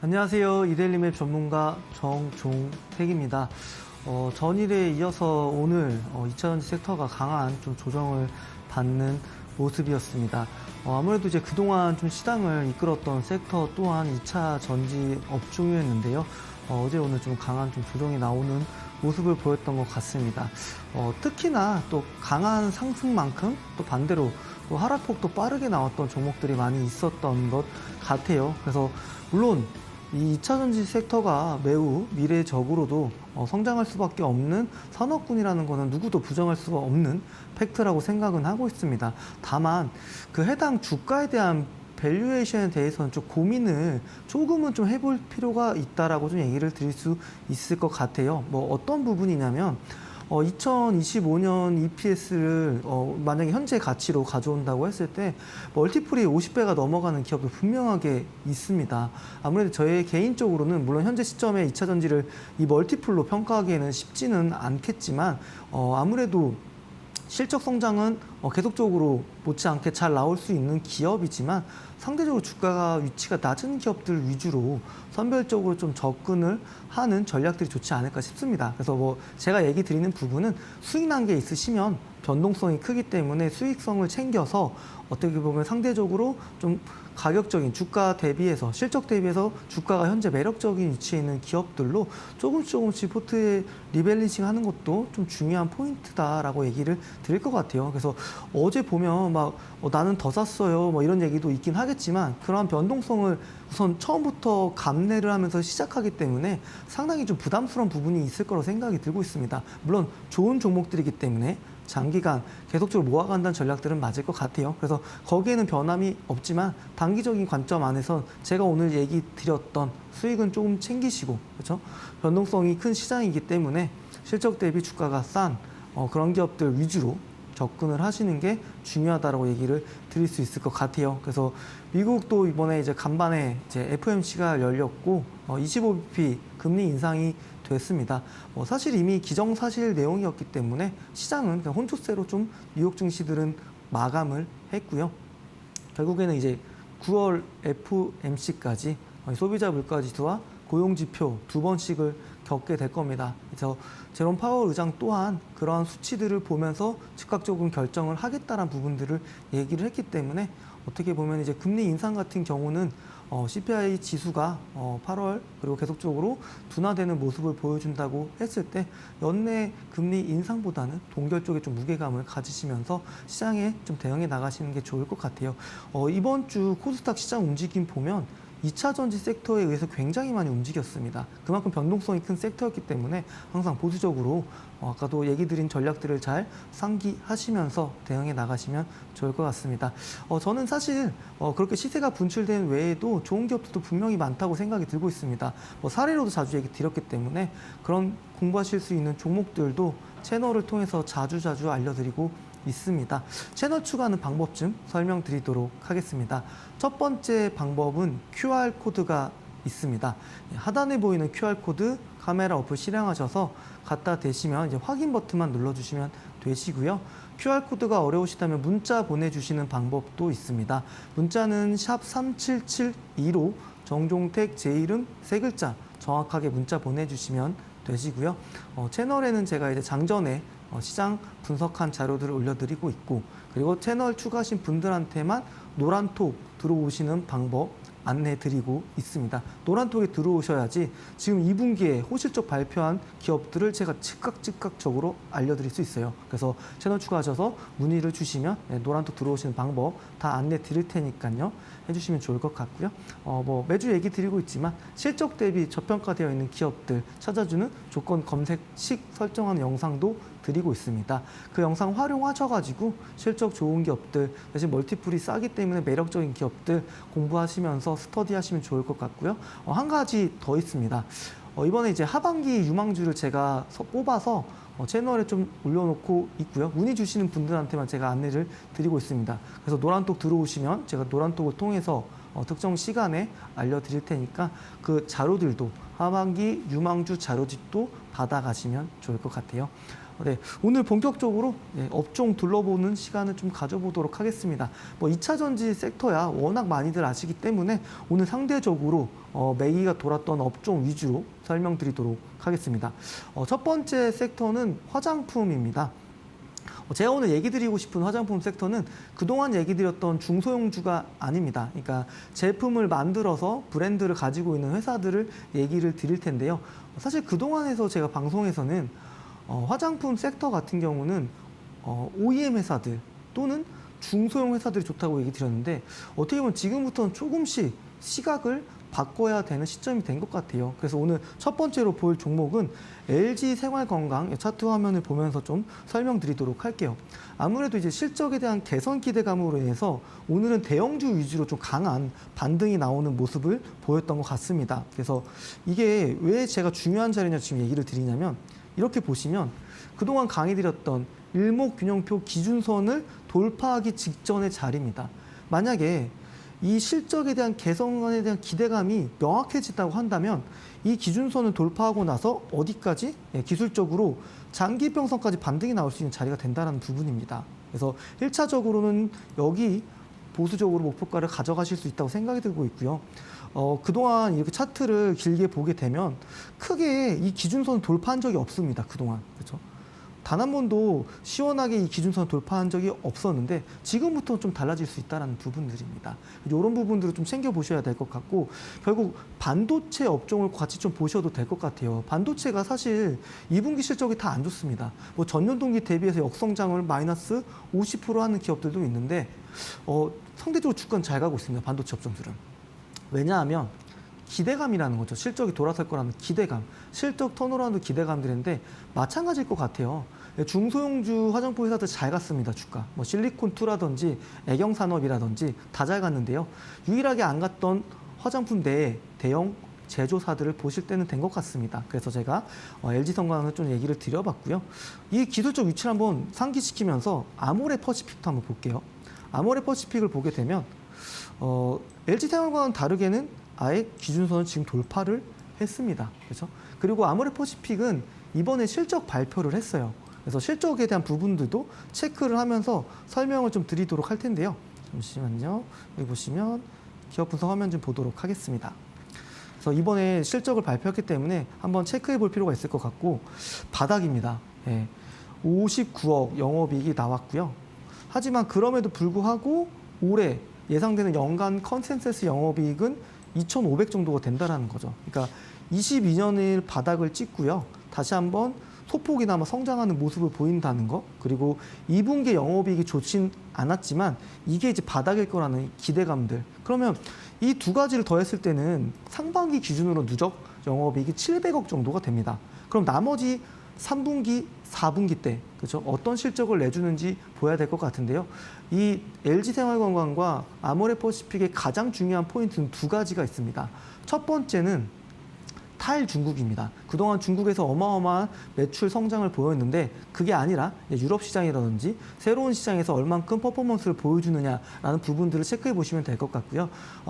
안녕하세요. 이데일리맵 전문가 정종택입니다. 전일에 이어서 오늘 2차전지 섹터가 강한 좀 조정을 받는 모습이었습니다. 아무래도 이제 그동안 좀 시장을 이끌었던 섹터 또한 2차 전지 업종이었는데요. 어제 오늘 좀 강한 좀 조정이 나오는 모습을 보였던 것 같습니다. 특히나 또 강한 상승만큼 또 반대로 또 하락폭도 빠르게 나왔던 종목들이 많이 있었던 것 같아요. 그래서 물론 이 2차전지 섹터가 매우 미래적으로도 성장할 수밖에 없는 산업군이라는 것은 누구도 부정할 수가 없는 팩트라고 생각은 하고 있습니다. 다만 그 해당 주가에 대한 밸류에이션에 대해서는 좀 고민을 조금은 좀 해볼 필요가 있다라고 좀 얘기를 드릴 수 있을 것 같아요. 뭐 어떤 부분이냐면 2025년 EPS를 만약에 현재 가치로 가져온다고 했을 때 멀티플이 50배가 넘어가는 기업도 분명하게 있습니다. 아무래도 저희 개인적으로는 물론 현재 시점에 2차전지를 이 멀티플로 평가하기에는 쉽지는 않겠지만 아무래도 실적 성장은 계속적으로 못지않게 잘 나올 수 있는 기업이지만 상대적으로 주가가 위치가 낮은 기업들 위주로 선별적으로 좀 접근을 하는 전략들이 좋지 않을까 싶습니다. 그래서 뭐 제가 얘기 드리는 부분은 수익 난게 있으시면 변동성이 크기 때문에 수익성을 챙겨서 어떻게 보면 상대적으로 좀 가격적인 주가 대비해서 실적 대비해서 주가가 현재 매력적인 위치에 있는 기업들로 조금씩 포트에 리밸런싱 하는 것도 좀 중요한 포인트다라고 얘기를 드릴 것 같아요. 그래서 어제 보면 막 나는 더 샀어요 뭐 이런 얘기도 있긴 하겠지만 그러한 변동성을 우선 처음부터 감내를 하면서 시작하기 때문에 상당히 좀 부담스러운 부분이 있을 거라고 생각이 들고 있습니다. 물론 좋은 종목들이기 때문에 장기간 계속적으로 모아간다는 전략들은 맞을 것 같아요. 그래서 거기에는 변함이 없지만 단기적인 관점 안에서 제가 오늘 얘기 드렸던 수익은 조금 챙기시고 그렇죠? 변동성이 큰 시장이기 때문에 실적 대비 주가가 싼 그런 기업들 위주로 접근을 하시는 게 중요하다라고 얘기를 드릴 수 있을 것 같아요. 그래서 미국도 이번에 이제 간밤에 이제 FOMC가 열렸고 25bp 금리 인상이 됐습니다. 사실 이미 기정사실 내용이었기 때문에 시장은 그냥 혼조세로 좀 뉴욕 증시들은 마감을 했고요. 결국에는 이제 9월 FOMC까지 소비자 물가지수와 고용지표 두 번씩을 겪게 될 겁니다. 그래서 제롬 파월 의장 또한 그러한 수치들을 보면서 즉각적인 결정을 하겠다는 부분들을 얘기를 했기 때문에 어떻게 보면 이제 금리 인상 같은 경우는 CPI 지수가 8월 그리고 계속적으로 둔화되는 모습을 보여준다고 했을 때 연내 금리 인상보다는 동결 쪽에 좀 무게감을 가지시면서 시장에 좀 대응해 나가시는 게 좋을 것 같아요. 이번 주 코스닥 시장 움직임 보면 2차 전지 섹터에 의해서 굉장히 많이 움직였습니다. 그만큼 변동성이 큰 섹터였기 때문에 항상 보수적으로 아까도 얘기 드린 전략들을 잘 상기하시면서 대응해 나가시면 좋을 것 같습니다. 저는 사실 그렇게 시세가 분출된 외에도 좋은 기업들도 분명히 많다고 생각이 들고 있습니다. 사례로도 자주 얘기 드렸기 때문에 그런 공부하실 수 있는 종목들도 채널을 통해서 자주 알려드리고 있습니다. 채널 추가하는 방법 좀 설명드리도록 하겠습니다. 첫 번째 방법은 QR코드가 있습니다. 하단에 보이는 QR코드 카메라 어플 실행하셔서 갖다 대시면 이제 확인 버튼만 눌러주시면 되시고요. QR코드가 어려우시다면 문자 보내주시는 방법도 있습니다. 문자는 샵 3772로 정종택 제 이름 세 글자 정확하게 문자 보내주시면 되시고요. 채널에는 제가 이제 장전에 시장 분석한 자료들을 올려드리고 있고 그리고 채널 추가하신 분들한테만 노란톡 들어오시는 방법 안내드리고 있습니다. 노란톡에 들어오셔야지 지금 2분기에 호실적 발표한 기업들을 제가 즉각적으로 알려드릴 수 있어요. 그래서 채널 추가하셔서 문의를 주시면 노란톡 들어오시는 방법 다 안내 드릴 테니까요. 해주시면 좋을 것 같고요. 매주 얘기 드리고 있지만 실적 대비 저평가되어 있는 기업들 찾아주는 조건 검색식 설정하는 영상도 드리고 있습니다. 그 영상 활용하셔가지고 실적 좋은 기업들 대신 멀티플이 싸기 때문에 매력적인 기업들 공부하시면서 스터디하시면 좋을 것 같고요. 한 가지 더 있습니다. 이번에 이제 하반기 유망주를 제가 뽑아서 채널에 좀 올려놓고 있고요. 문의 주시는 분들한테만 제가 안내를 드리고 있습니다. 그래서 노란톡 들어오시면 제가 노란톡을 통해서 특정 시간에 알려드릴 테니까 그 자료들도 하반기 유망주 자료집도 받아가시면 좋을 것 같아요. 네, 오늘 본격적으로 업종 둘러보는 시간을 좀 가져보도록 하겠습니다. 뭐 2차 전지 섹터야 워낙 많이들 아시기 때문에 오늘 상대적으로 매기가 돌았던 업종 위주로 설명드리도록 하겠습니다. 첫 번째 섹터는 화장품입니다. 제가 오늘 얘기 드리고 싶은 화장품 섹터는 그동안 얘기 드렸던 중소형주가 아닙니다. 그러니까 제품을 만들어서 브랜드를 가지고 있는 회사들을 얘기를 드릴 텐데요. 사실 그동안에서 제가 방송에서는 화장품 섹터 같은 경우는 OEM 회사들 또는 중소형 회사들이 좋다고 얘기 드렸는데 어떻게 보면 지금부터는 조금씩 시각을 바꿔야 되는 시점이 된 것 같아요. 그래서 오늘 첫 번째로 볼 종목은 LG 생활건강 차트 화면을 보면서 좀 설명드리도록 할게요. 아무래도 이제 실적에 대한 개선 기대감으로 인해서 오늘은 대형주 위주로 좀 강한 반등이 나오는 모습을 보였던 것 같습니다. 그래서 이게 왜 제가 중요한 자리냐 지금 얘기를 드리냐면 이렇게 보시면 그동안 강의드렸던 일목균형표 기준선을 돌파하기 직전의 자리입니다. 만약에 이 실적에 대한 개선에 대한 기대감이 명확해진다고 한다면 이 기준선을 돌파하고 나서 어디까지 기술적으로 장기평선까지 반등이 나올 수 있는 자리가 된다는 부분입니다. 그래서 1차적으로는 여기 보수적으로 목표가를 가져가실 수 있다고 생각이 들고 있고요. 그동안 이렇게 차트를 길게 보게 되면 크게 이 기준선을 돌파한 적이 없습니다. 그동안. 그렇죠? 단 한 번도 시원하게 이 기준선을 돌파한 적이 없었는데 지금부터 좀 달라질 수 있다는 부분들입니다. 이런 부분들을 좀 챙겨보셔야 될 것 같고 결국 반도체 업종을 같이 좀 보셔도 될 것 같아요. 반도체가 사실 2분기 실적이 다 안 좋습니다. 뭐 전년 동기 대비해서 역성장을 마이너스 50% 하는 기업들도 있는데 상대적으로 주가는 잘 가고 있습니다. 반도체 업종들은. 왜냐하면 기대감이라는 거죠. 실적이 돌아설 거라는 기대감, 실적 턴어라운드 기대감들인데 마찬가지일 것 같아요. 중소형주 화장품 회사들 잘 갔습니다. 주가. 뭐 실리콘2라든지 애경산업이라든지 다 잘 갔는데요. 유일하게 안 갔던 화장품 내에 대형 제조사들을 보실 때는 된 것 같습니다. 그래서 제가 LG생활건강을 좀 얘기를 드려봤고요. 이 기술적 위치를 한번 상기시키면서 아모레퍼시픽도 한번 볼게요. 아모레퍼시픽을 보게 되면 LG생활과는 다르게는 아예 기준선을 지금 돌파를 했습니다. 그렇죠? 그리고 아모레퍼시픽은 이번에 실적 발표를 했어요. 그래서 실적에 대한 부분들도 체크를 하면서 설명을 좀 드리도록 할 텐데요. 잠시만요. 여기 보시면 기업 분석 화면 좀 보도록 하겠습니다. 그래서 이번에 실적을 발표했기 때문에 한번 체크해 볼 필요가 있을 것 같고 바닥입니다. 59억 영업이익이 나왔고요. 하지만 그럼에도 불구하고 올해 예상되는 연간 컨센서스 영업이익은 2,500 정도가 된다는 거죠. 그러니까 22년을 바닥을 찍고요. 다시 한번 소폭이나마 성장하는 모습을 보인다는 거. 그리고 2분기 영업이익이 좋진 않았지만 이게 이제 바닥일 거라는 기대감들. 그러면 이 두 가지를 더했을 때는 상반기 기준으로 누적 영업이익이 700억 정도가 됩니다. 그럼 나머지 3분기, 4분기 때 그렇죠? 어떤 실적을 내주는지 보여야 될 것 같은데요. 이 LG생활건강과 아모레퍼시픽의 가장 중요한 포인트는 두 가지가 있습니다. 첫 번째는 탈중국입니다. 그동안 중국에서 어마어마한 매출 성장을 보였는데 그게 아니라 유럽 시장이라든지 새로운 시장에서 얼만큼 퍼포먼스를 보여주느냐라는 부분들을 체크해 보시면 될 것 같고요.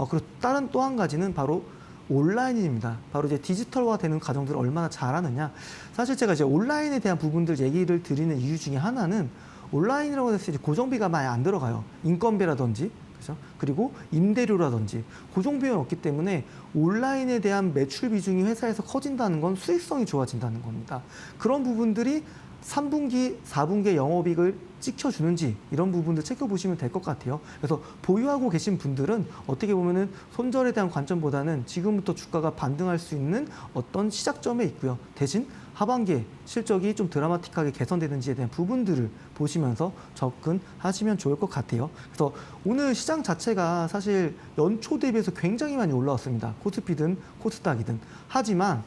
그리고 다른 또 한 가지는 바로 온라인입니다. 바로 이제 디지털화되는 과정들을 얼마나 잘하느냐. 사실 제가 이제 온라인에 대한 부분들 얘기를 드리는 이유 중에 하나는 온라인이라고 해서 이제 고정비가 많이 안 들어가요. 인건비라든지, 그렇죠? 그리고 임대료라든지 고정 비용이 없기 때문에 온라인에 대한 매출 비중이 회사에서 커진다는 건 수익성이 좋아진다는 겁니다. 그런 부분들이 3분기, 4분기의 영업이익을 찍혀주는지 이런 부분들 체크보시면 될 것 같아요. 그래서 보유하고 계신 분들은 어떻게 보면은 손절에 대한 관점보다는 지금부터 주가가 반등할 수 있는 어떤 시작점에 있고요. 대신 하반기에 실적이 좀 드라마틱하게 개선되는지에 대한 부분들을 보시면서 접근하시면 좋을 것 같아요. 그래서 오늘 시장 자체가 사실 연초 대비해서 굉장히 많이 올라왔습니다. 코스피든 코스닥이든. 하지만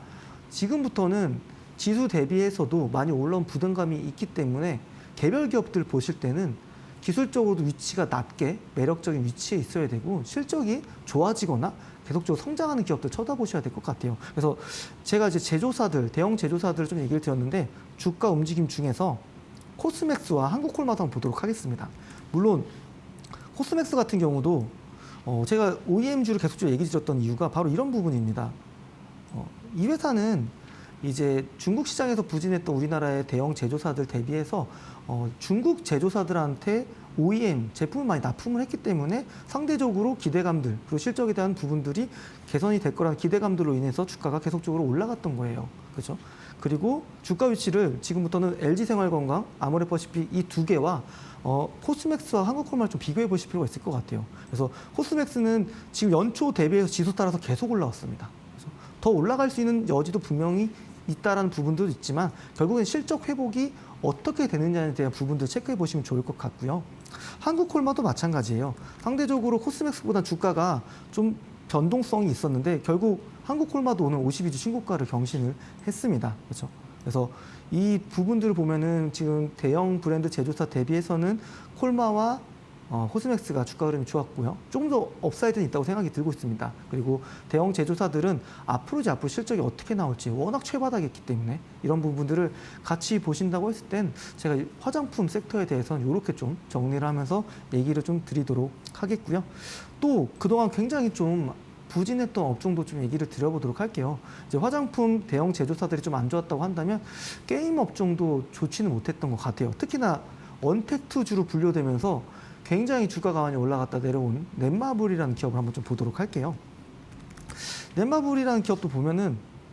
지금부터는 지수 대비해서도 많이 올라온 부담감이 있기 때문에 개별 기업들 보실 때는 기술적으로도 위치가 낮게 매력적인 위치에 있어야 되고 실적이 좋아지거나 계속적으로 성장하는 기업들 쳐다보셔야 될 것 같아요. 그래서 제가 이제 제조사들, 대형 제조사들 좀 얘기를 드렸는데 주가 움직임 중에서 코스맥스와 한국콜마도 한번 보도록 하겠습니다. 물론 코스맥스 같은 경우도 제가 OEM주를 계속적으로 얘기 드렸던 이유가 바로 이런 부분입니다. 이 회사는 이제 중국 시장에서 부진했던 우리나라의 대형 제조사들 대비해서 중국 제조사들한테 OEM 제품을 많이 납품을 했기 때문에 상대적으로 기대감들 그리고 실적에 대한 부분들이 개선이 될 거라는 기대감들로 인해서 주가가 계속적으로 올라갔던 거예요. 그렇죠? 그리고 주가 위치를 지금부터는 LG생활건강, 아모레퍼시픽 이 두 개와 코스맥스와 한국콜마를 좀 비교해 보실 필요가 있을 것 같아요. 그래서 코스맥스는 지금 연초 대비해서 지수 따라서 계속 올라왔습니다. 그래서 더 올라갈 수 있는 여지도 분명히 있다라는 부분도 있지만 결국엔 실적 회복이 어떻게 되느냐에 대한 부분들 체크해 보시면 좋을 것 같고요. 한국콜마도 마찬가지예요. 상대적으로 코스맥스보다 주가가 좀 변동성이 있었는데 결국 한국콜마도 오늘 52주 신고가를 경신을 했습니다. 그렇죠? 그래서 이 부분들을 보면은 지금 대형 브랜드 제조사 대비해서는 콜마와 코스맥스가 주가 흐름이 좋았고요. 조금 더 업사이드는 있다고 생각이 들고 있습니다. 그리고 대형 제조사들은 앞으로 실적이 어떻게 나올지 워낙 최바닥에 있기 때문에 이런 부분들을 같이 보신다고 했을 땐 제가 화장품 섹터에 대해서는 이렇게 좀 정리를 하면서 얘기를 좀 드리도록 하겠고요. 또 그동안 굉장히 좀 부진했던 업종도 좀 얘기를 드려보도록 할게요. 이제 화장품 대형 제조사들이 좀 안 좋았다고 한다면 게임 업종도 좋지는 못했던 것 같아요. 특히나 언택트주로 분류되면서 굉장히 주가가 많이 올라갔다 내려온 넷마블이라는 기업을 한번 좀 보도록 할게요. 넷마블이라는 기업도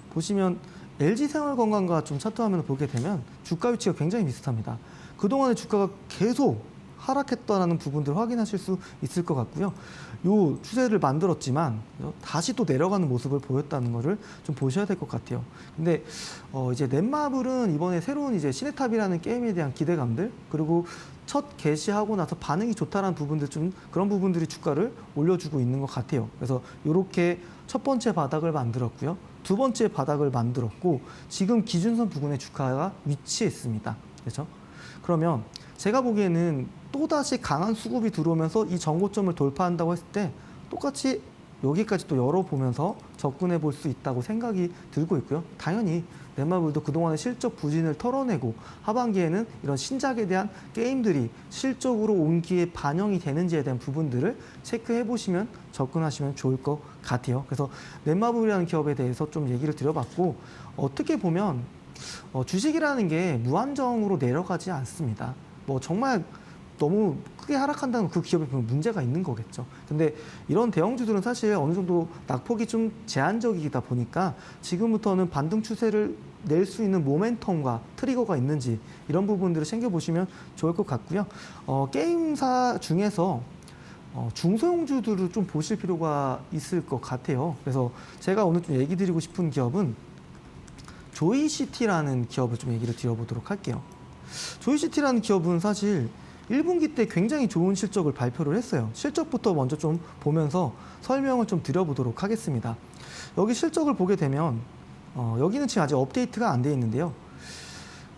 보시면 LG생활건강과 좀 차트 화면을 보게 되면 주가 위치가 굉장히 비슷합니다. 그동안의 주가가 계속 하락했다는 부분들을 확인하실 수 있을 것 같고요. 요 추세를 만들었지만 다시 또 내려가는 모습을 보였다는 것을 좀 보셔야 될 것 같아요. 근데 이제 넷마블은 이번에 새로운 이제 시네탑이라는 게임에 대한 기대감들 그리고 첫 개시하고 나서 반응이 좋다라는 부분들 좀 그런 부분들이 주가를 올려주고 있는 것 같아요. 그래서 이렇게 첫 번째 바닥을 만들었고요. 두 번째 바닥을 만들었고 지금 기준선 부근에 주가가 위치해 있습니다. 그렇죠? 그러면 제가 보기에는 또다시 강한 수급이 들어오면서 이 전고점을 돌파한다고 했을 때 똑같이 여기까지 또 열어보면서 접근해 볼 수 있다고 생각이 들고 있고요. 당연히 넷마블도 그동안의 실적 부진을 털어내고 하반기에는 이런 신작에 대한 게임들이 실적으로 온기에 반영이 되는지에 대한 부분들을 체크해 보시면 접근하시면 좋을 것 같아요. 그래서 넷마블이라는 기업에 대해서 좀 얘기를 드려봤고 어떻게 보면 주식이라는 게 무한정으로 내려가지 않습니다. 뭐 정말 너무 크게 하락한다는 그 기업에 보면 문제가 있는 거겠죠. 근데 이런 대형주들은 사실 어느 정도 낙폭이 좀 제한적이다 보니까 지금부터는 반등 추세를 낼 수 있는 모멘텀과 트리거가 있는지 이런 부분들을 챙겨보시면 좋을 것 같고요. 게임사 중에서 중소형주들을 좀 보실 필요가 있을 것 같아요. 그래서 제가 오늘 좀 얘기 드리고 싶은 기업은 조이시티라는 기업을 좀 얘기를 드려보도록 할게요. 조이시티라는 기업은 사실 1분기 때 굉장히 좋은 실적을 발표를 했어요. 실적부터 먼저 좀 보면서 설명을 좀 드려보도록 하겠습니다. 여기 실적을 보게 되면 여기는 지금 아직 업데이트가 안 돼 있는데요.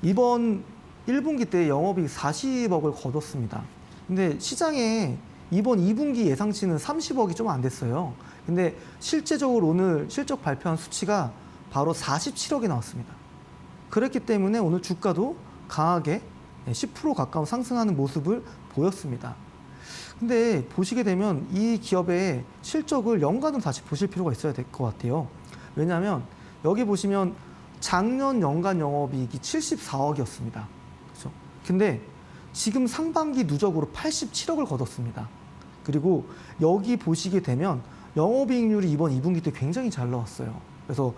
이번 1분기 때 영업이익 40억을 거뒀습니다. 근데 시장에 이번 2분기 예상치는 30억이 좀 안 됐어요. 근데 실제적으로 오늘 실적 발표한 수치가 바로 47억이 나왔습니다. 그렇기 때문에 오늘 주가도 강하게 10% 가까운 상승하는 모습을 보였습니다. 근데 보시게 되면 이 기업의 실적을 연간으로 다시 보실 필요가 있어야 될 것 같아요. 왜냐하면 여기 보시면 작년 연간 영업이익이 74억이었습니다. 그렇죠? 근데 지금 상반기 누적으로 87억을 거뒀습니다. 그리고 여기 보시게 되면 영업이익률이 이번 2분기 때 굉장히 잘 나왔어요. 그래서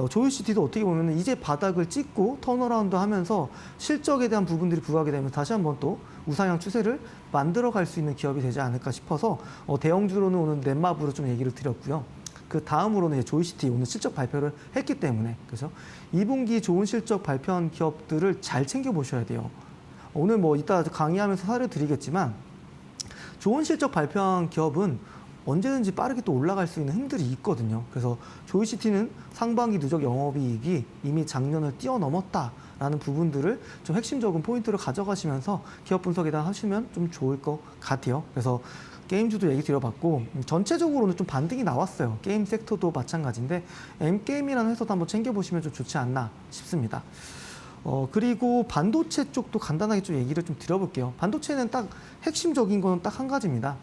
조이시티도 어떻게 보면 이제 바닥을 찍고 턴어라운드 하면서 실적에 대한 부분들이 부각이 되면 다시 한번 또 우상향 추세를 만들어 갈 수 있는 기업이 되지 않을까 싶어서 대형주로는 오늘 넷마블로 좀 얘기를 드렸고요. 그 다음으로는 이제 조이시티 오늘 실적 발표를 했기 때문에 그래서 2분기 좋은 실적 발표한 기업들을 잘 챙겨 보셔야 돼요. 오늘 뭐 이따 강의하면서 사례 드리겠지만 좋은 실적 발표한 기업은 언제든지 빠르게 또 올라갈 수 있는 힘들이 있거든요. 그래서 조이시티는 상반기 누적 영업이익이 이미 작년을 뛰어넘었다라는 부분들을 좀 핵심적인 포인트로 가져가시면서 기업 분석에 대한 하시면 좀 좋을 것 같아요. 그래서 게임주도 얘기 드려봤고 전체적으로는 좀 반등이 나왔어요. 게임 섹터도 마찬가지인데 M게임이라는 회사도 한번 챙겨보시면 좀 좋지 않나 싶습니다. 그리고 반도체 쪽도 간단하게 좀 얘기를 좀 드려볼게요. 반도체는 딱 핵심적인 거는 딱 한 가지입니다.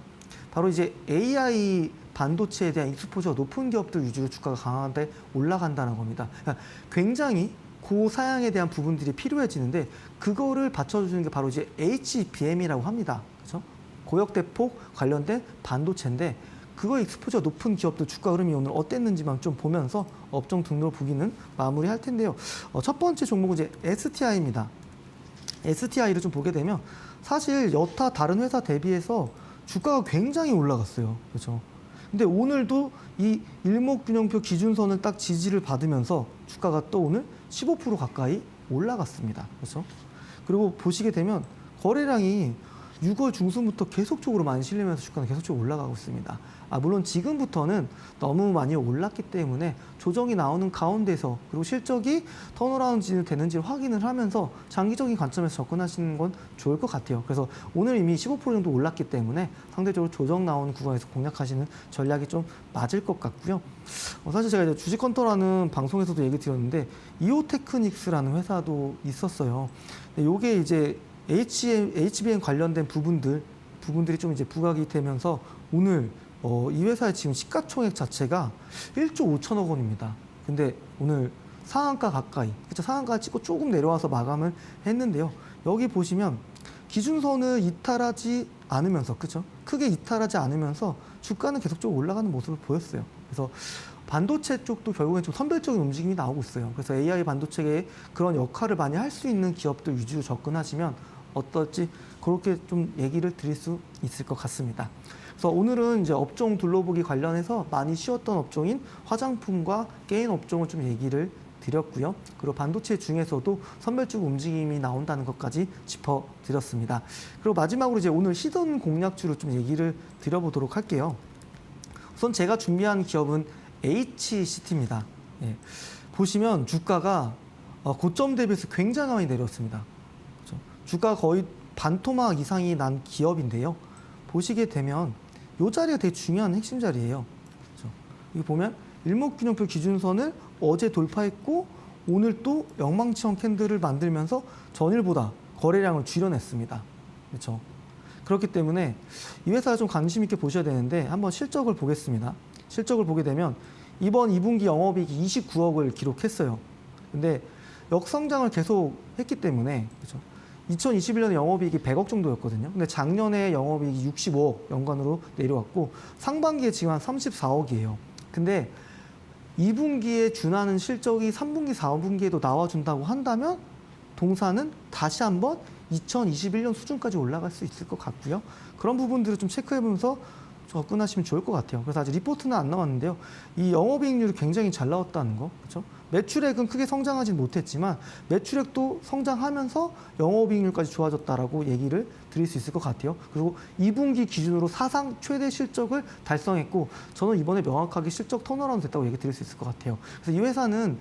바로 이제 AI 반도체에 대한 익스포저가 높은 기업들 위주로 주가가 강하게 올라간다는 겁니다. 그러니까 굉장히 고사양에 대한 부분들이 필요해지는데 그거를 받쳐주는 게 바로 이제 HBM이라고 합니다. 그렇죠? 고역대폭 관련된 반도체인데 그거 익스포저가 높은 기업들 주가 흐름이 오늘 어땠는지만 좀 보면서 업종 등록 보기는 마무리할 텐데요. 첫 번째 종목은 이제 STI입니다. STI를 좀 보게 되면 사실 여타 다른 회사 대비해서 주가가 굉장히 올라갔어요. 그렇죠? 근데 오늘도 이 일목균형표 기준선을 딱 지지를 받으면서 주가가 또 오늘 15% 가까이 올라갔습니다. 그렇죠? 그리고 보시게 되면 거래량이 6월 중순부터 계속적으로 많이 실리면서 주가는 계속적으로 올라가고 있습니다. 물론 지금부터는 너무 많이 올랐기 때문에 조정이 나오는 가운데서 그리고 실적이 턴어라운드 되는지 확인을 하면서 장기적인 관점에서 접근하시는 건 좋을 것 같아요. 그래서 오늘 이미 15% 정도 올랐기 때문에 상대적으로 조정 나오는 구간에서 공략하시는 전략이 좀 맞을 것 같고요. 사실 제가 이제 주식컨터라는 방송에서도 얘기 드렸는데 이오테크닉스라는 회사도 있었어요. 이게 이제 HBM 관련된 부분들이 좀 이제 부각이 되면서 오늘 이 회사의 지금 시가총액 자체가 1조 5천억 원입니다. 근데 오늘 상한가 가까이, 그렇죠? 상한가 찍고 조금 내려와서 마감을 했는데요. 여기 보시면 기준선을 이탈하지 않으면서, 그렇죠? 크게 이탈하지 않으면서 주가는 계속적으로 올라가는 모습을 보였어요. 그래서 반도체 쪽도 결국엔 좀 선별적인 움직임이 나오고 있어요. 그래서 AI 반도체의 그런 역할을 많이 할 수 있는 기업들 위주로 접근하시면 어떨지 그렇게 좀 얘기를 드릴 수 있을 것 같습니다. 그래서 오늘은 이제 업종 둘러보기 관련해서 많이 쉬었던 업종인 화장품과 게임 업종을 좀 얘기를 드렸고요. 그리고 반도체 중에서도 선별적 움직임이 나온다는 것까지 짚어드렸습니다. 그리고 마지막으로 이제 오늘 시선 공략주를 좀 얘기를 드려보도록 할게요. 우선 제가 준비한 기업은 HCT입니다. 예. 보시면 주가가 고점 대비해서 굉장히 많이 내렸습니다. 그렇죠? 주가 거의 반토막 이상이 난 기업인데요. 보시게 되면 이 자리가 되게 중요한 핵심 자리예요. 그렇죠? 여기 보면 일목균형표 기준선을 어제 돌파했고 오늘 또 영망치형 캔들을 만들면서 전일보다 거래량을 줄여냈습니다. 그렇죠? 그렇기 때문에 이 회사를 좀 관심 있게 보셔야 되는데 한번 실적을 보겠습니다. 실적을 보게 되면 이번 2분기 영업이익이 29억을 기록했어요. 근데 역성장을 계속 했기 때문에 그렇죠? 2021년에 영업이익이 100억 정도였거든요. 근데 작년에 영업이익이 65억 연간으로 내려왔고 상반기에 지금 한 34억이에요. 근데 2분기에 준하는 실적이 3분기, 4분기에도 나와준다고 한다면 동사는 다시 한번 2021년 수준까지 올라갈 수 있을 것 같고요. 그런 부분들을 좀 체크해보면서 접근하시면 좋을 것 같아요. 그래서 아직 리포트는 안 나왔는데요. 이 영업이익률이 굉장히 잘 나왔다는 거, 그렇죠? 매출액은 크게 성장하진 못했지만 매출액도 성장하면서 영업이익률까지 좋아졌다라고 얘기를 드릴 수 있을 것 같아요. 그리고 2분기 기준으로 사상 최대 실적을 달성했고 저는 이번에 명확하게 실적 턴어라운드 됐다고 얘기 드릴 수 있을 것 같아요. 그래서 이 회사는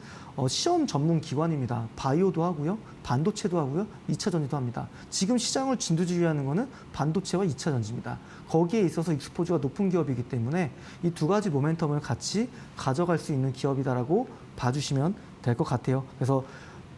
시험 전문 기관입니다. 바이오도 하고요. 반도체도 하고요. 2차 전지도 합니다. 지금 시장을 진두지휘하는 거는 반도체와 2차 전지입니다. 거기에 있어서 익스포즈가 높은 기업이기 때문에 이 두 가지 모멘텀을 같이 가져갈 수 있는 기업이다라고 봐주시면 될 것 같아요. 그래서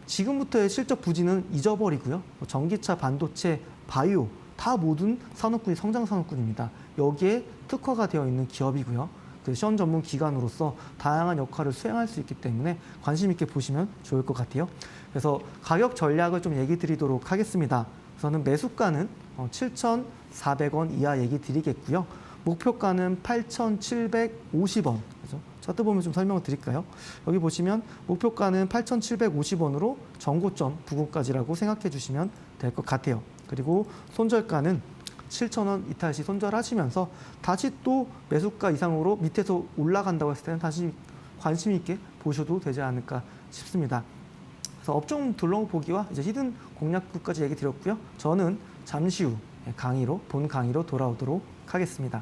지금부터의 실적 부진은 잊어버리고요. 전기차, 반도체, 바이오 다 모든 산업군이 성장 산업군입니다. 여기에 특화가 되어 있는 기업이고요. 그 시험 전문 기관으로서 다양한 역할을 수행할 수 있기 때문에 관심 있게 보시면 좋을 것 같아요. 그래서 가격 전략을 좀 얘기 드리도록 하겠습니다. 우선은 매수가는 7,400원 이하 얘기 드리겠고요. 목표가는 8,750원. 그죠? 차트 보면 좀 설명을 드릴까요? 여기 보시면 목표가는 8,750원으로 전고점 부근까지라고 생각해 주시면 될 것 같아요. 그리고 손절가는 7,000원 이탈 시 손절하시면서 다시 또 매수가 이상으로 밑에서 올라간다고 했을 때는 다시 관심 있게 보셔도 되지 않을까 싶습니다. 그래서 업종 둘러보기와 이제 히든 공략구까지 얘기 드렸고요. 저는 잠시 후 본 강의로 돌아오도록 하겠습니다.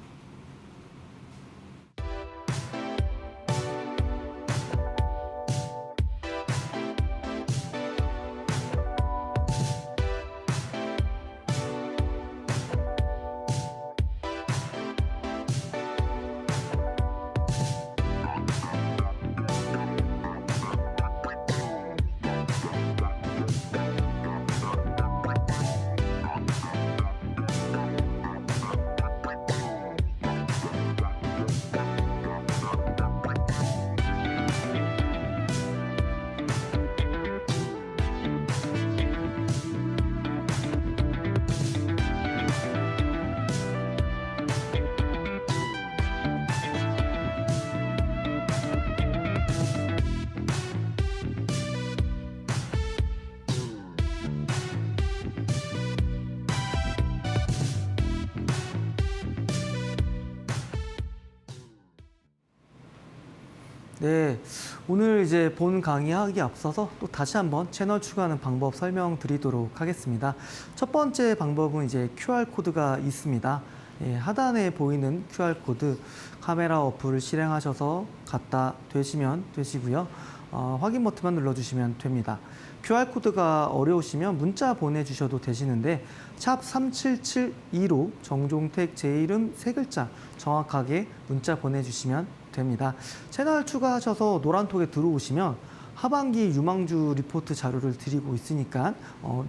네, 오늘 이제 본 강의하기에 앞서서 또 다시 한번 채널 추가하는 방법 설명드리도록 하겠습니다. 첫 번째 방법은 이제 QR코드가 있습니다. 예, 하단에 보이는 QR코드 카메라 어플을 실행하셔서 갖다 대시면 되시고요. 확인 버튼만 눌러주시면 됩니다. QR코드가 어려우시면 문자 보내주셔도 되시는데 샵 3772로 정종택 제 이름 세 글자 정확하게 문자 보내주시면 됩니다. 채널 추가하셔서 노란톡에 들어오시면 하반기 유망주 리포트 자료를 드리고 있으니까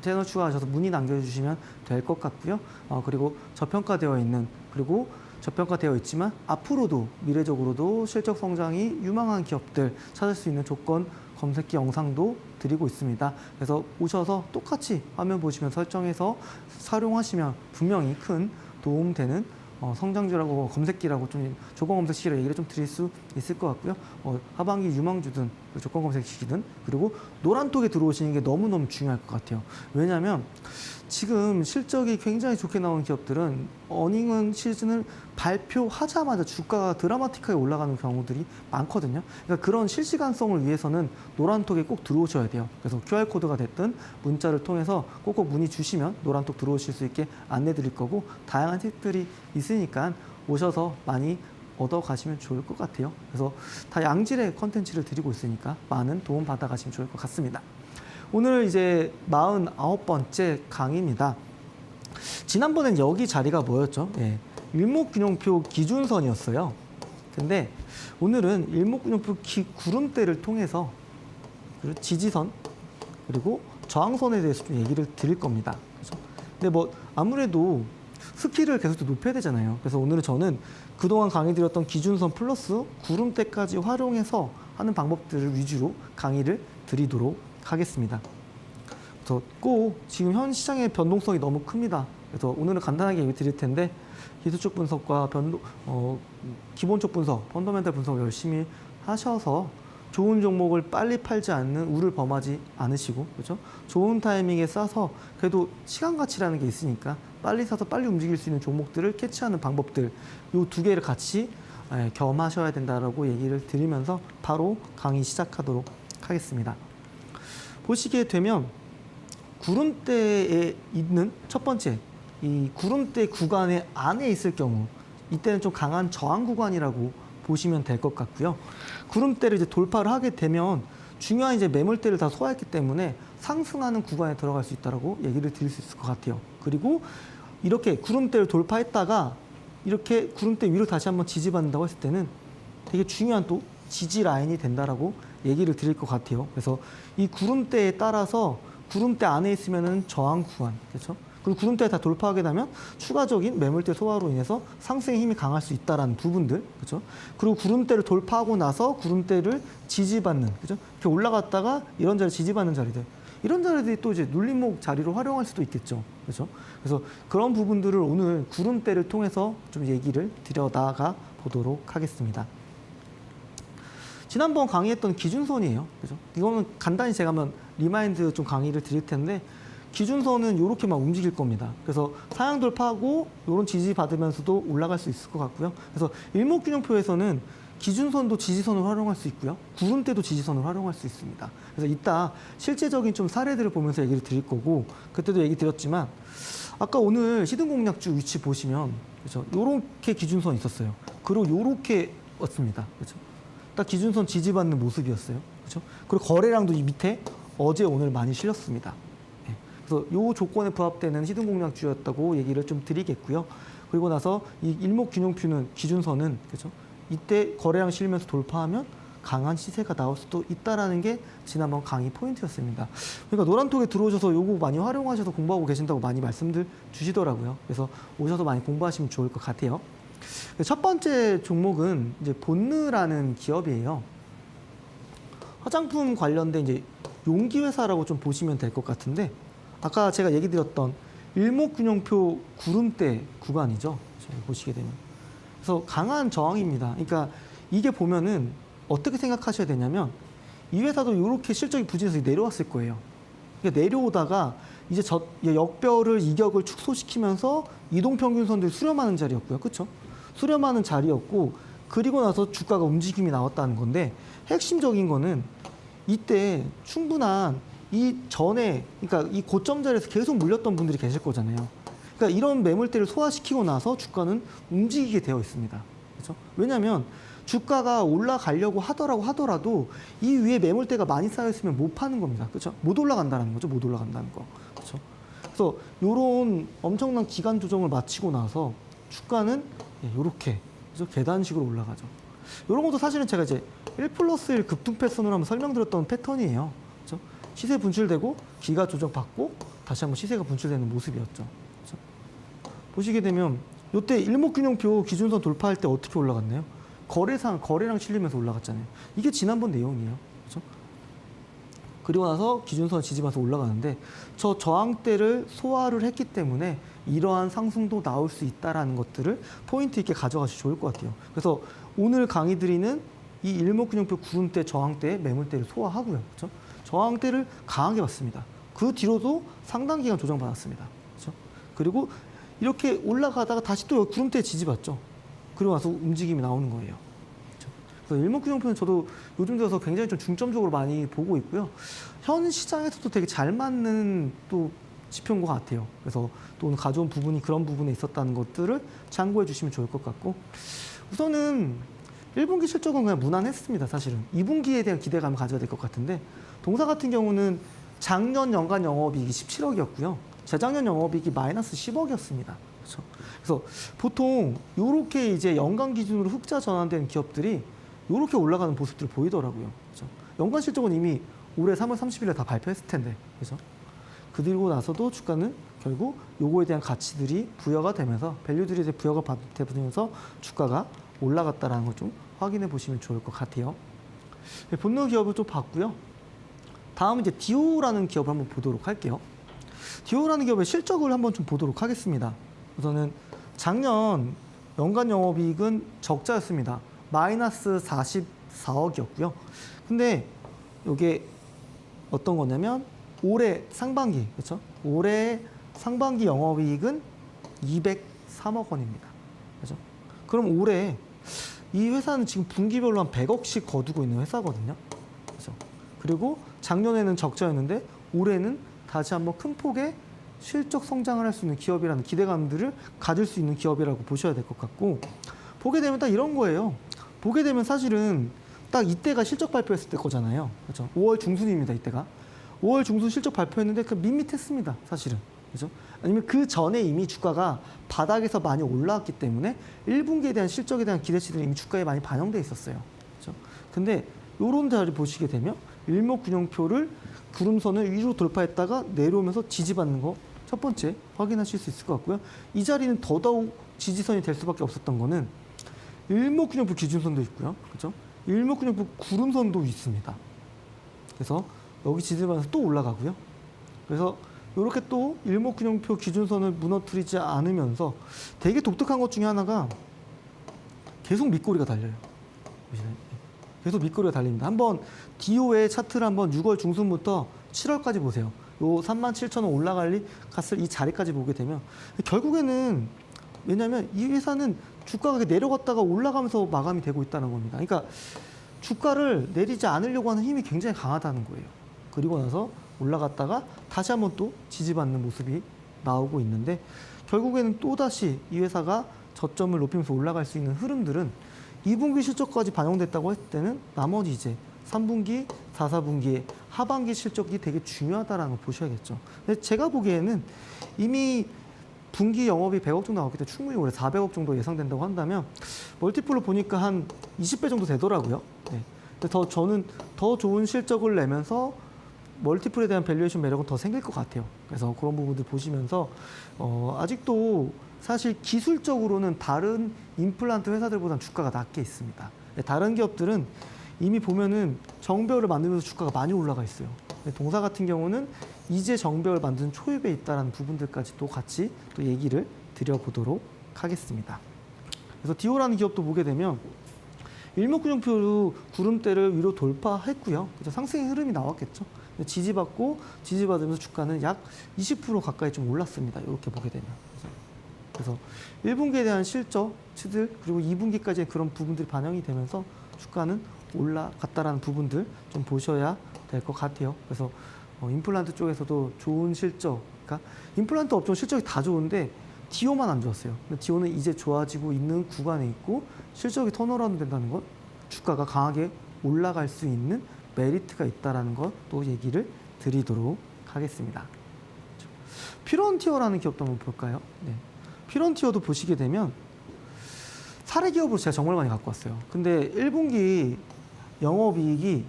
채널 추가하셔서 문의 남겨주시면 될 것 같고요. 그리고 저평가되어 있는 그리고 저평가되어 있지만 앞으로도 미래적으로도 실적 성장이 유망한 기업들 찾을 수 있는 조건 검색기 영상도 드리고 있습니다. 그래서 오셔서 똑같이 화면 보시면 설정해서 활용하시면 분명히 큰 도움되는 성장주라고 검색기라고 좀 조건 검색시기로 얘기를 좀 드릴 수 있을 것 같고요. 하반기 유망주든 조건 검색시기든 그리고 노란톡에 들어오시는 게 너무너무 중요할 것 같아요. 왜냐하면 지금 실적이 굉장히 좋게 나온 기업들은 어닝은 시즌을 발표하자마자 주가가 드라마틱하게 올라가는 경우들이 많거든요. 그러니까 그런 실시간성을 위해서는 노란톡에 꼭 들어오셔야 돼요. 그래서 QR코드가 됐든 문자를 통해서 꼭꼭 문의 주시면 노란톡 들어오실 수 있게 안내 드릴 거고 다양한 팁들이 있으니까 오셔서 많이 얻어 가시면 좋을 것 같아요. 그래서 다 양질의 컨텐츠를 드리고 있으니까 많은 도움 받아 가시면 좋을 것 같습니다. 오늘 이제 49번째 강의입니다. 지난번엔 여기 자리가 뭐였죠? 예, 일목균형표 기준선이었어요. 근데 오늘은 일목균형표 구름대를 통해서 지지선 그리고 저항선에 대해서 좀 얘기를 드릴 겁니다. 그렇죠? 근데 뭐 아무래도 스킬을 계속 또 높여야 되잖아요. 그래서 오늘은 저는 그동안 강의 드렸던 기준선 플러스 구름대까지 활용해서 하는 방법들을 위주로 강의를 드리도록 하겠습니다. 그래서 꼭 지금 현 시장의 변동성이 너무 큽니다. 그래서 오늘은 간단하게 얘기 드릴 텐데 기술적 분석과 기본적 분석, 펀더멘탈 분석을 열심히 하셔서 좋은 종목을 빨리 팔지 않는 우를 범하지 않으시고 그렇죠? 좋은 타이밍에 싸서 그래도 시간 가치라는 게 있으니까 빨리 사서 빨리 움직일 수 있는 종목들을 캐치하는 방법들 이 두 개를 같이 겸하셔야 된다라고 얘기를 드리면서 바로 강의 시작하도록 하겠습니다. 보시게 되면 구름대에 있는 첫 번째 이 구름대 구간의 안에 있을 경우 이때는 좀 강한 저항 구간이라고 보시면 될 것 같고요. 구름대를 이제 돌파를 하게 되면 중요한 이제 매물대를 다 소화했기 때문에 상승하는 구간에 들어갈 수 있다라고 얘기를 드릴 수 있을 것 같아요. 그리고 이렇게 구름대를 돌파했다가 이렇게 구름대 위로 다시 한번 지지받는다고 했을 때는 되게 중요한 또 지지 라인이 된다라고 얘기를 드릴 것 같아요. 그래서 이 구름대에 따라서 구름대 안에 있으면은 저항 구간, 그렇죠? 그리고 구름대에 다 돌파하게 되면 추가적인 매물대 소화로 인해서 상승의 힘이 강할 수 있다라는 부분들, 그렇죠? 그리고 구름대를 돌파하고 나서 구름대를 지지받는, 그렇죠? 이렇게 올라갔다가 이런 자리 지지받는 자리들, 이런 자리들이 또 이제 눌림목 자리로 활용할 수도 있겠죠, 그렇죠? 그래서 그런 부분들을 오늘 구름대를 통해서 좀 얘기를 드려나가 보도록 하겠습니다. 지난번 강의했던 기준선이에요. 그죠? 이거는 간단히 제가 한번 리마인드 좀 강의를 드릴 텐데 기준선은 이렇게 막 움직일 겁니다. 그래서 상향 돌파하고 이런 지지 받으면서도 올라갈 수 있을 것 같고요. 그래서 일목균형표에서는 기준선도 지지선을 활용할 수 있고요. 구름대도 지지선을 활용할 수 있습니다. 그래서 이따 실제적인 좀 사례들을 보면서 얘기를 드릴 거고 그때도 얘기 드렸지만 아까 오늘 시등공략주 위치 보시면 그렇죠? 이렇게 기준선 있었어요. 그리고 이렇게 왔습니다. 그렇죠? 딱 기준선 지지받는 모습이었어요. 그렇죠? 그리고 거래량도 이 밑에 어제 오늘 많이 실렸습니다. 네. 그래서 이 조건에 부합되는 시등공략주였다고 얘기를 좀 드리겠고요. 그리고 나서 이 일목균형표는 기준선은 그렇죠? 이때 거래량 실리면서 돌파하면 강한 시세가 나올 수도 있다라는 게 지난번 강의 포인트였습니다. 그러니까 노란톡에 들어오셔서 요거 많이 활용하셔서 공부하고 계신다고 많이 말씀들 주시더라고요. 그래서 오셔서 많이 공부하시면 좋을 것 같아요. 첫 번째 종목은 이제 본느라는 기업이에요. 화장품 관련된 이제 용기 회사라고 좀 보시면 될 것 같은데 아까 제가 얘기 드렸던 일목균형표 구름대 구간이죠. 보시게 되면. 그래서 강한 저항입니다. 그러니까 이게 보면은 어떻게 생각하셔야 되냐면 이 회사도 이렇게 실적이 부진해서 내려왔을 거예요. 그러니까 내려오다가 이제 역별을 이격을 축소시키면서 이동평균선들 수렴하는 자리였고요. 그렇죠? 수렴하는 자리였고 그리고 나서 주가가 움직임이 나왔다는 건데 핵심적인 거는 이때 충분한 이 전에 그러니까 이 고점 자리에서 계속 물렸던 분들이 계실 거잖아요. 그러니까 이런 매물대를 소화시키고 나서 주가는 움직이게 되어 있습니다. 그렇죠? 왜냐하면 주가가 올라가려고 하더라도 이 위에 매물대가 많이 쌓여 있으면 못 파는 겁니다. 그렇죠? 못 올라간다는 거죠. 못 올라간다는 거. 그렇죠? 그래서 이런 엄청난 기간 조정을 마치고 나서 주가는 이렇게 계단식으로 올라가죠. 이런 것도 사실은 제가 이제 1+1 급등 패턴으로 한번 설명드렸던 패턴이에요. 그렇죠? 시세 분출되고 기가 조정 받고 다시 한번 시세가 분출되는 모습이었죠. 그렇죠? 보시게 되면 이때 일목균형표 기준선 돌파할 때 어떻게 올라갔나요? 거래랑 실리면서 올라갔잖아요. 이게 지난번 내용이에요. 그렇죠? 그리고 나서 기준선 지지면서 올라가는데 저 저항대를 소화를 했기 때문에 이러한 상승도 나올 수 있다는 것들을 포인트 있게 가져가시면 좋을 것 같아요. 그래서 오늘 강의 드리는 이 일목균형표 구름대, 저항대, 매물대를 소화하고요. 그렇죠? 저항대를 강하게 봤습니다. 그 뒤로도 상당 기간 조정받았습니다. 그렇죠? 그리고 이렇게 올라가다가 다시 또 구름대에 지지받죠. 그리고 나서 움직임이 나오는 거예요. 그렇죠? 그래서 일목균형표는 저도 요즘 들어서 굉장히 좀 중점적으로 많이 보고 있고요. 현 시장에서도 되게 잘 맞는 또 지표인 것 같아요. 그래서 또 오늘 가져온 부분이 그런 부분에 있었다는 것들을 참고해 주시면 좋을 것 같고 우선은 1분기 실적은 그냥 무난했습니다. 사실은 2분기에 대한 기대감을 가져야 될 것 같은데 동사 같은 경우는 작년 연간 영업이익이 17억이었고요. 재작년 영업이익이 마이너스 10억이었습니다. 그렇죠? 그래서 보통 이렇게 이제 연간 기준으로 흑자 전환된 기업들이 이렇게 올라가는 모습들을 보이더라고요. 그렇죠? 연간 실적은 이미 올해 3월 30일에 다 발표했을 텐데, 그렇죠? 그리고 나서도 주가는 결국 요거에 대한 가치들이 부여가 되면서 밸류들이 이제 부여가 되면서 주가가 올라갔다라는 걸 좀 확인해 보시면 좋을 것 같아요. 본능 기업을 좀 봤고요. 다음은 이제 디오라는 기업을 한번 보도록 할게요. 디오라는 기업의 실적을 한번 좀 보도록 하겠습니다. 우선은 작년 연간 영업이익은 적자였습니다. 마이너스 44억이었고요. 근데 이게 어떤 거냐면 올해 상반기, 그렇죠? 올해 상반기 영업이익은 203억 원입니다. 그렇죠? 그럼 올해 이 회사는 지금 분기별로 한 100억씩 거두고 있는 회사거든요. 그렇죠? 그리고 작년에는 적자였는데 올해는 다시 한번 큰 폭의 실적 성장을 할 수 있는 기업이라는 기대감들을 가질 수 있는 기업이라고 보셔야 될 것 같고 보게 되면 딱 이런 거예요. 보게 되면 사실은 딱 이때가 실적 발표했을 때 거잖아요. 그렇죠? 5월 중순입니다. 이때가. 5월 중순 실적 발표했는데 그 밋밋했습니다. 사실은. 그죠? 아니면 그 전에 이미 주가가 바닥에서 많이 올라왔기 때문에 1분기에 대한 실적에 대한 기대치들이 이미 주가에 많이 반영돼 있었어요. 그죠? 근데 요런 자리 보시게 되면 일목균형표를 구름선을 위로 돌파했다가 내려오면서 지지받는 거 첫 번째 확인하실 수 있을 것 같고요. 이 자리는 더더욱 지지선이 될 수밖에 없었던 거는 일목균형표 기준선도 있고요. 그죠? 일목균형표 구름선도 있습니다. 그래서 여기 지지받아서 또 올라가고요. 그래서 이렇게 또 일목균형표 기준선을 무너뜨리지 않으면서 되게 독특한 것 중에 하나가 계속 밑꼬리가 달려요. 보시나요? 계속 밑꼬리가 달립니다. 한번 디오의 차트를 한번 6월 중순부터 7월까지 보세요. 요 37,000원 올라갔을 이 자리까지 보게 되면 결국에는 왜냐하면 이 회사는 주가가 내려갔다가 올라가면서 마감이 되고 있다는 겁니다. 그러니까 주가를 내리지 않으려고 하는 힘이 굉장히 강하다는 거예요. 그리고 나서 올라갔다가 다시 한번 또 지지받는 모습이 나오고 있는데 결국에는 또다시 이 회사가 저점을 높이면서 올라갈 수 있는 흐름들은 2분기 실적까지 반영됐다고 했을 때는 나머지 이제 3분기, 4, 4분기의 하반기 실적이 되게 중요하다는 걸 보셔야겠죠. 근데 제가 보기에는 이미 분기 영업이 100억 정도 나왔기 때문에 충분히 올해 400억 정도 예상된다고 한다면 멀티플로 보니까 한 20배 정도 되더라고요. 네. 근데 저는 더 좋은 실적을 내면서 멀티플에 대한 밸류에이션 매력은 더 생길 것 같아요. 그래서 그런 부분들 보시면서 아직도 사실 기술적으로는 다른 임플란트 회사들보다는 주가가 낮게 있습니다. 다른 기업들은 이미 보면은 정배열을 만들면서 주가가 많이 올라가 있어요. 동사 같은 경우는 이제 정배열 만드는 초입에 있다는 부분들까지 또 같이 또 얘기를 드려보도록 하겠습니다. 그래서 디오라는 기업도 보게 되면 일목균형표로 구름대를 위로 돌파했고요. 그래서 상승의 흐름이 나왔겠죠. 지지받고 지지받으면서 주가는 약 20% 가까이 좀 올랐습니다. 이렇게 보게 되면. 그래서 1분기에 대한 실적치들 그리고 2분기까지 그런 부분들이 반영이 되면서 주가는 올라갔다라는 부분들 좀 보셔야 될 것 같아요. 그래서 임플란트 쪽에서도 좋은 실적, 그러니까 임플란트 업종 실적이 다 좋은데 디오만 안 좋았어요. 근데 디오는 이제 좋아지고 있는 구간에 있고 실적이 턴어라운드 된다는 것, 주가가 강하게 올라갈 수 있는 메리트가 있다라는 것도 얘기를 드리도록 하겠습니다. 피런티어라는 기업도 한번 볼까요? 네. 피런티어도 보시게 되면 사례 기업으로 제가 정말 많이 갖고 왔어요. 근데 1분기 영업이익이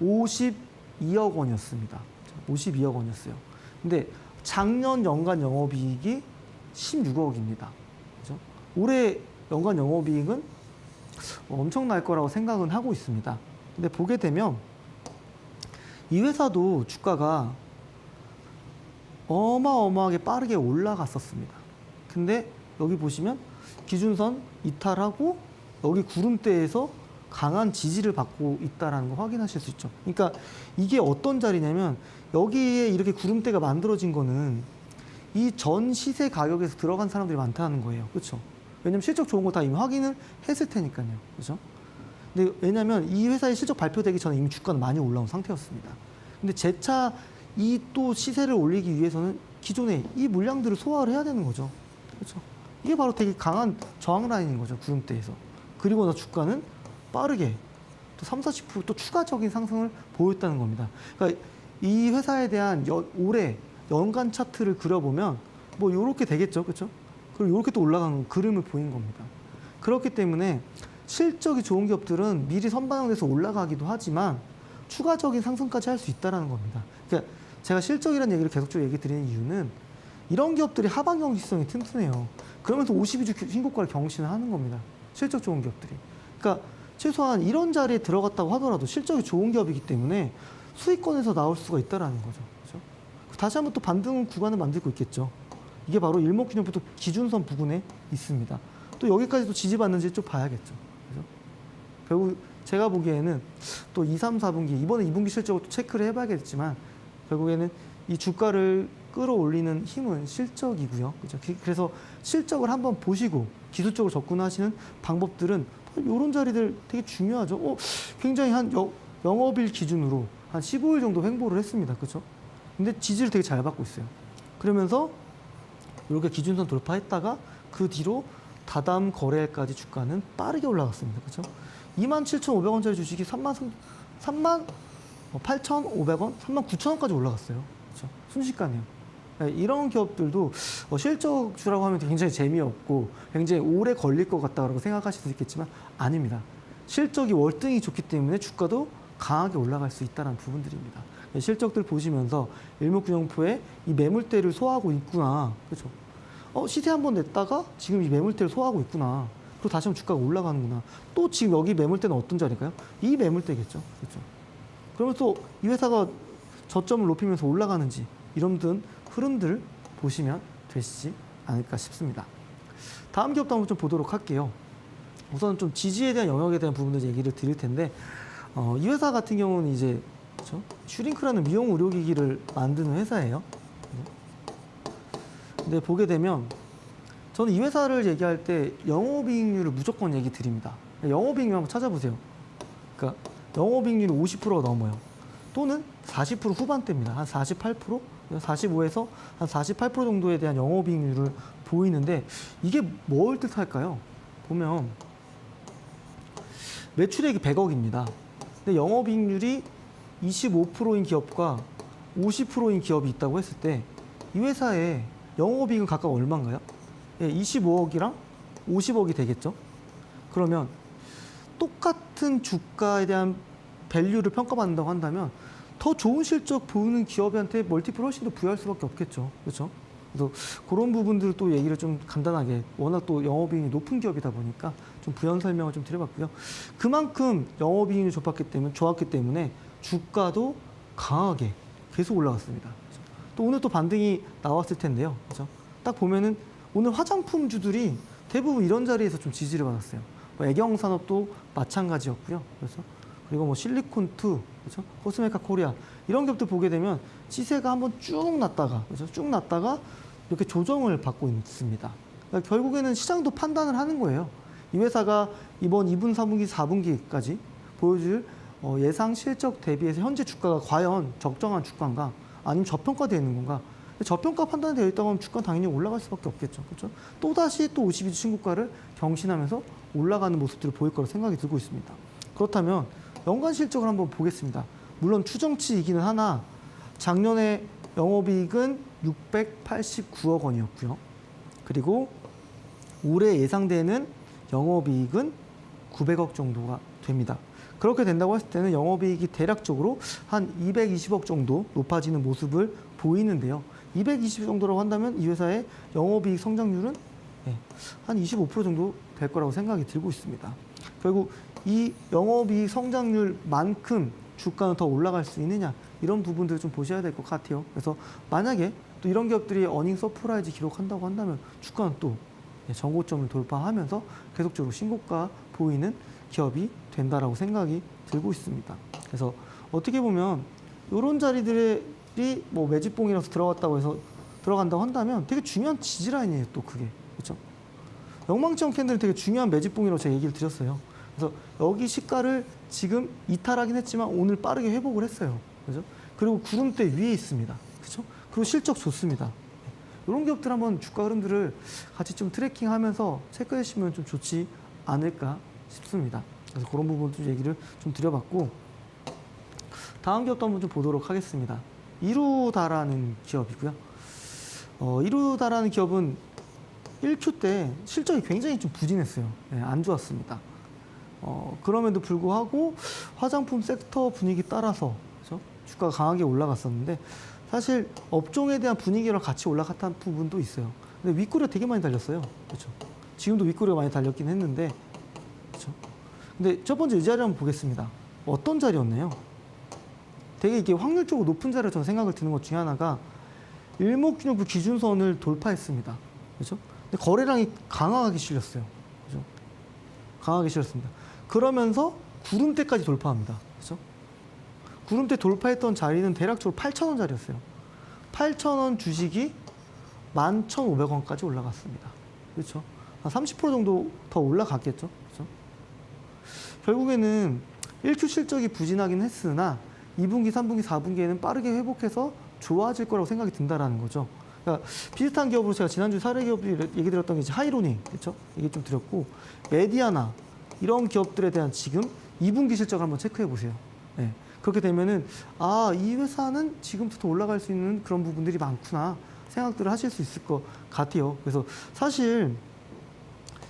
52억 원이었습니다. 52억 원이었어요. 근데 작년 연간 영업이익이 16억입니다. 그죠? 올해 연간 영업이익은 엄청날 거라고 생각은 하고 있습니다. 근데 보게 되면 이 회사도 주가가 어마어마하게 빠르게 올라갔었습니다. 근데 여기 보시면 기준선 이탈하고 여기 구름대에서 강한 지지를 받고 있다는 거 확인하실 수 있죠. 그러니까 이게 어떤 자리냐면 여기에 이렇게 구름대가 만들어진 거는 이 전 시세 가격에서 들어간 사람들이 많다는 거예요. 그렇죠? 왜냐면 실적 좋은 거 다 이미 확인을 했을 테니까요. 그렇죠? 근데 왜냐면 이 회사의 실적 발표되기 전에 이미 주가는 많이 올라온 상태였습니다. 근데 재차 이 또 시세를 올리기 위해서는 기존에 이 물량들을 소화를 해야 되는 거죠. 그렇죠? 이게 바로 되게 강한 저항 라인인 거죠. 구름대에서. 그리고 나 주가는 빠르게 또 30-40%또 추가적인 상승을 보였다는 겁니다. 그러니까 이 회사에 대한 올해 연간 차트를 그려보면 뭐 요렇게 되겠죠. 그렇죠? 그리고 요렇게 또 올라가는 그림을 보인 겁니다. 그렇기 때문에 실적이 좋은 기업들은 미리 선반영돼서 올라가기도 하지만 추가적인 상승까지 할 수 있다는 겁니다. 그러니까 제가 실적이라는 얘기를 계속적으로 얘기 드리는 이유는 이런 기업들이 하반 경직성이 튼튼해요. 그러면서 52주 신고가를 경신을 하는 겁니다. 실적 좋은 기업들이. 그러니까 최소한 이런 자리에 들어갔다고 하더라도 실적이 좋은 기업이기 때문에 수익권에서 나올 수가 있다는 거죠. 그렇죠? 다시 한번 또 반등 구간을 만들고 있겠죠. 이게 바로 일목균형부터 기준선 부근에 있습니다. 또 여기까지도 지지받는지 좀 봐야겠죠. 그죠? 결국 제가 보기에는 또 2, 3, 4분기, 이번에 2분기 실적을 또 체크를 해봐야겠지만 결국에는 이 주가를 끌어올리는 힘은 실적이고요. 그죠? 그래서 실적을 한번 보시고 기술적으로 접근하시는 방법들은 이런 자리들 되게 중요하죠. 굉장히 한 영업일 기준으로 한 15일 정도 횡보를 했습니다. 그죠? 근데 지지를 되게 잘 받고 있어요. 그러면서 이렇게 기준선 돌파했다가 그 뒤로 다다음 거래일까지 주가는 빠르게 올라갔습니다. 그죠? 27,500원짜리 주식이 38,500원, 39,000원까지 올라갔어요. 그렇죠? 순식간에요. 네, 이런 기업들도 실적주라고 하면 굉장히 재미없고 굉장히 오래 걸릴 것 같다고 생각하실 수 있겠지만 아닙니다. 실적이 월등히 좋기 때문에 주가도 강하게 올라갈 수 있다는 부분들입니다. 네, 실적들 보시면서 일목균형표에 이 매물대를 소화하고 있구나. 그렇죠? 시세 한번 냈다가 지금 이 매물대를 소화하고 있구나. 그리고 다시 한번 주가가 올라가는구나. 또 지금 여기 매물대는 어떤 자리일까요? 이 매물대겠죠. 그렇죠? 그러면 또 이 회사가 저점을 높이면서 올라가는지 이런 흐름들 보시면 되시지 않을까 싶습니다. 다음 기업도 한번 좀 보도록 할게요. 우선 좀 지지에 대한 영역에 대한 부분들 얘기를 드릴 텐데 이 회사 같은 경우는 이제 그렇죠? 슈링크라는 미용 의료기기를 만드는 회사예요. 근데 보게 되면 저는 이 회사를 얘기할 때 영업이익률을 무조건 얘기 드립니다. 영업이익률 한번 찾아보세요. 그러니까 영업이익률이 50%가 넘어요. 또는 40% 후반대입니다. 한 48%, 45에서 한 48% 정도에 대한 영업이익률을 보이는데 이게 뭘 뜻할까요? 보면 매출액이 100억입니다. 근데 영업이익률이 25%인 기업과 50%인 기업이 있다고 했을 때 이 회사의 영업이익은 각각 얼마인가요? 25억이랑 50억이 되겠죠? 그러면 똑같은 주가에 대한 밸류를 평가받는다고 한다면 더 좋은 실적 보이는 기업한테 멀티플 훨씬 더 부여할 수밖에 없겠죠. 그렇죠? 그래서 그런 부분들을 또 얘기를 좀 간단하게 워낙 또 영업이익이 높은 기업이다 보니까 좀 부연 설명을 좀 드려봤고요. 그만큼 영업이익이 좋았기 때문에 주가도 강하게 계속 올라갔습니다. 그렇죠? 또 오늘 또 반등이 나왔을 텐데요. 그렇죠? 딱 보면은 오늘 화장품주들이 대부분 이런 자리에서 좀 지지를 받았어요. 애경산업도 마찬가지였고요. 그래서 그리고 뭐 실리콘2, 그렇죠? 코스메카 코리아 이런 기업들 보게 되면 시세가 한번 쭉 났다가 그렇죠? 쭉 났다가 이렇게 조정을 받고 있습니다. 그러니까 결국에는 시장도 판단을 하는 거예요. 이 회사가 이번 2분, 3분기, 4분기까지 보여줄 예상 실적 대비해서 현재 주가가 과연 적정한 주가인가 아니면 저평가되어 있는 건가. 저평가 판단이 되어 있다고 하면 주가는 당연히 올라갈 수밖에 없겠죠. 그렇죠? 또다시 또 52주 신고가를 경신하면서 올라가는 모습들을 보일 거라 생각이 들고 있습니다. 그렇다면 연간 실적을 한번 보겠습니다. 물론 추정치이기는 하나 작년에 영업이익은 689억 원이었고요. 그리고 올해 예상되는 영업이익은 900억 정도가 됩니다. 그렇게 된다고 했을 때는 영업이익이 대략적으로 한 220억 정도 높아지는 모습을 보이는데요. 220 정도라고 한다면 이 회사의 영업이익 성장률은 한 25% 정도 될 거라고 생각이 들고 있습니다. 결국 이 영업이익 성장률만큼 주가는 더 올라갈 수 있느냐 이런 부분들을 좀 보셔야 될 것 같아요. 그래서 만약에 또 이런 기업들이 어닝 서프라이즈 기록한다고 한다면 주가는 또 전고점을 돌파하면서 계속적으로 신고가 보이는 기업이 된다라고 생각이 들고 있습니다. 그래서 어떻게 보면 이런 자리들이 뭐 매집봉이라서 들어간다고 한다면 되게 중요한 지지라인이에요. 또 그게 그렇죠. 영망청 캔들은 되게 중요한 매집봉이라고 제가 얘기를 드렸어요. 그래서 여기 시가를 지금 이탈하긴 했지만 오늘 빠르게 회복을 했어요. 그죠? 그리고 구름대 위에 있습니다. 그렇죠? 그리고 실적 좋습니다. 이런 기업들 한번 주가 흐름들을 같이 좀 트래킹하면서 체크해 주시면 좀 좋지 않을까 싶습니다. 그래서 그런 부분 좀 얘기를 좀 드려봤고 다음 기업도 한번 좀 보도록 하겠습니다. 이루다라는 기업이고요. 이루다라는 기업은 1Q 때 실적이 굉장히 좀 부진했어요. 네, 안 좋았습니다. 그럼에도 불구하고 화장품 섹터 분위기 따라서 그렇죠? 주가가 강하게 올라갔었는데 사실 업종에 대한 분위기랑 같이 올라갔다는 부분도 있어요. 근데 윗꼬리가 되게 많이 달렸어요. 그렇죠? 지금도 윗꼬리가 많이 달렸긴 했는데 그렇죠? 근데 첫 번째 이 자리 한번 보겠습니다. 어떤 자리였나요? 되게 이게 확률적으로 높은 자리로 저는 생각을 드는 것 중에 하나가 일목균형부 기준선을 돌파했습니다. 그렇죠? 근데 거래량이 강하게 실렸어요. 그렇죠? 강하게 실렸습니다. 그러면서 구름대까지 돌파합니다. 그렇죠? 구름대 돌파했던 자리는 대략적으로 8,000원 자리였어요. 8,000원 주식이 11,500원까지 올라갔습니다. 그렇죠? 한 30% 정도 더 올라갔겠죠. 그렇죠? 결국에는 1Q 실적이 부진하긴 했으나 2분기, 3분기, 4분기에는 빠르게 회복해서 좋아질 거라고 생각이 든다라는 거죠. 그러니까 비슷한 기업으로 제가 지난주 사례 기업들이 얘기 드렸던 게 이제 하이로닝, 그렇죠? 얘기 좀 드렸고 메디아나 이런 기업들에 대한 지금 2분기 실적을 한번 체크해 보세요. 네. 그렇게 되면은 이 회사는 지금부터 올라갈 수 있는 그런 부분들이 많구나 생각들을 하실 수 있을 것 같아요. 그래서 사실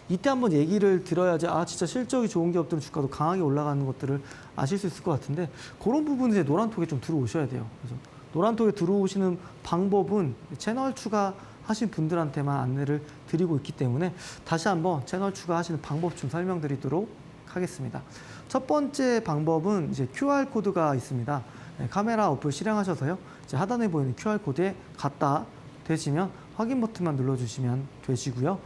이때 한번 얘기를 들어야지 진짜 실적이 좋은 기업들은 주가도 강하게 올라가는 것들을 아실 수 있을 것 같은데 그런 부분은 이제 노란톡에 좀 들어오셔야 돼요. 그래서 노란톡에 들어오시는 방법은 채널 추가하신 분들한테만 안내를 드리고 있기 때문에 다시 한번 채널 추가하시는 방법 좀 설명드리도록 하겠습니다. 첫 번째 방법은 이제 QR코드가 있습니다. 카메라 어플 실행하셔서요. 이제 하단에 보이는 QR코드에 갖다 대시면 확인 버튼만 눌러주시면 되시고요.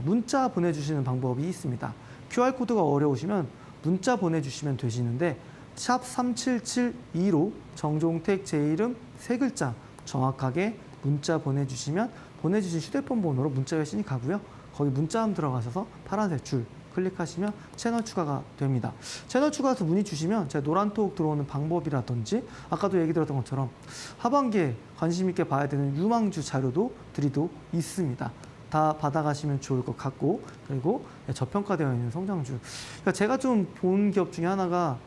문자 보내주시는 방법이 있습니다. QR코드가 어려우시면 문자 보내주시면 되시는데 샵 3772로 정종택 제 이름 3글자 정확하게 문자 보내주시면 보내주신 휴대폰 번호로 문자 회신이 가고요. 거기 문자함 들어가셔서 파란색 줄 클릭하시면 채널 추가가 됩니다. 채널 추가해서 문의 주시면 제가 노란톡 들어오는 방법이라든지 아까도 얘기 드렸던 것처럼 하반기에 관심 있게 봐야 되는 유망주 자료도 드리도 있습니다. 다 받아가시면 좋을 것 같고 그리고 저평가되어 있는 성장주. 그러니까 제가 좀 본 기업 중에 하나가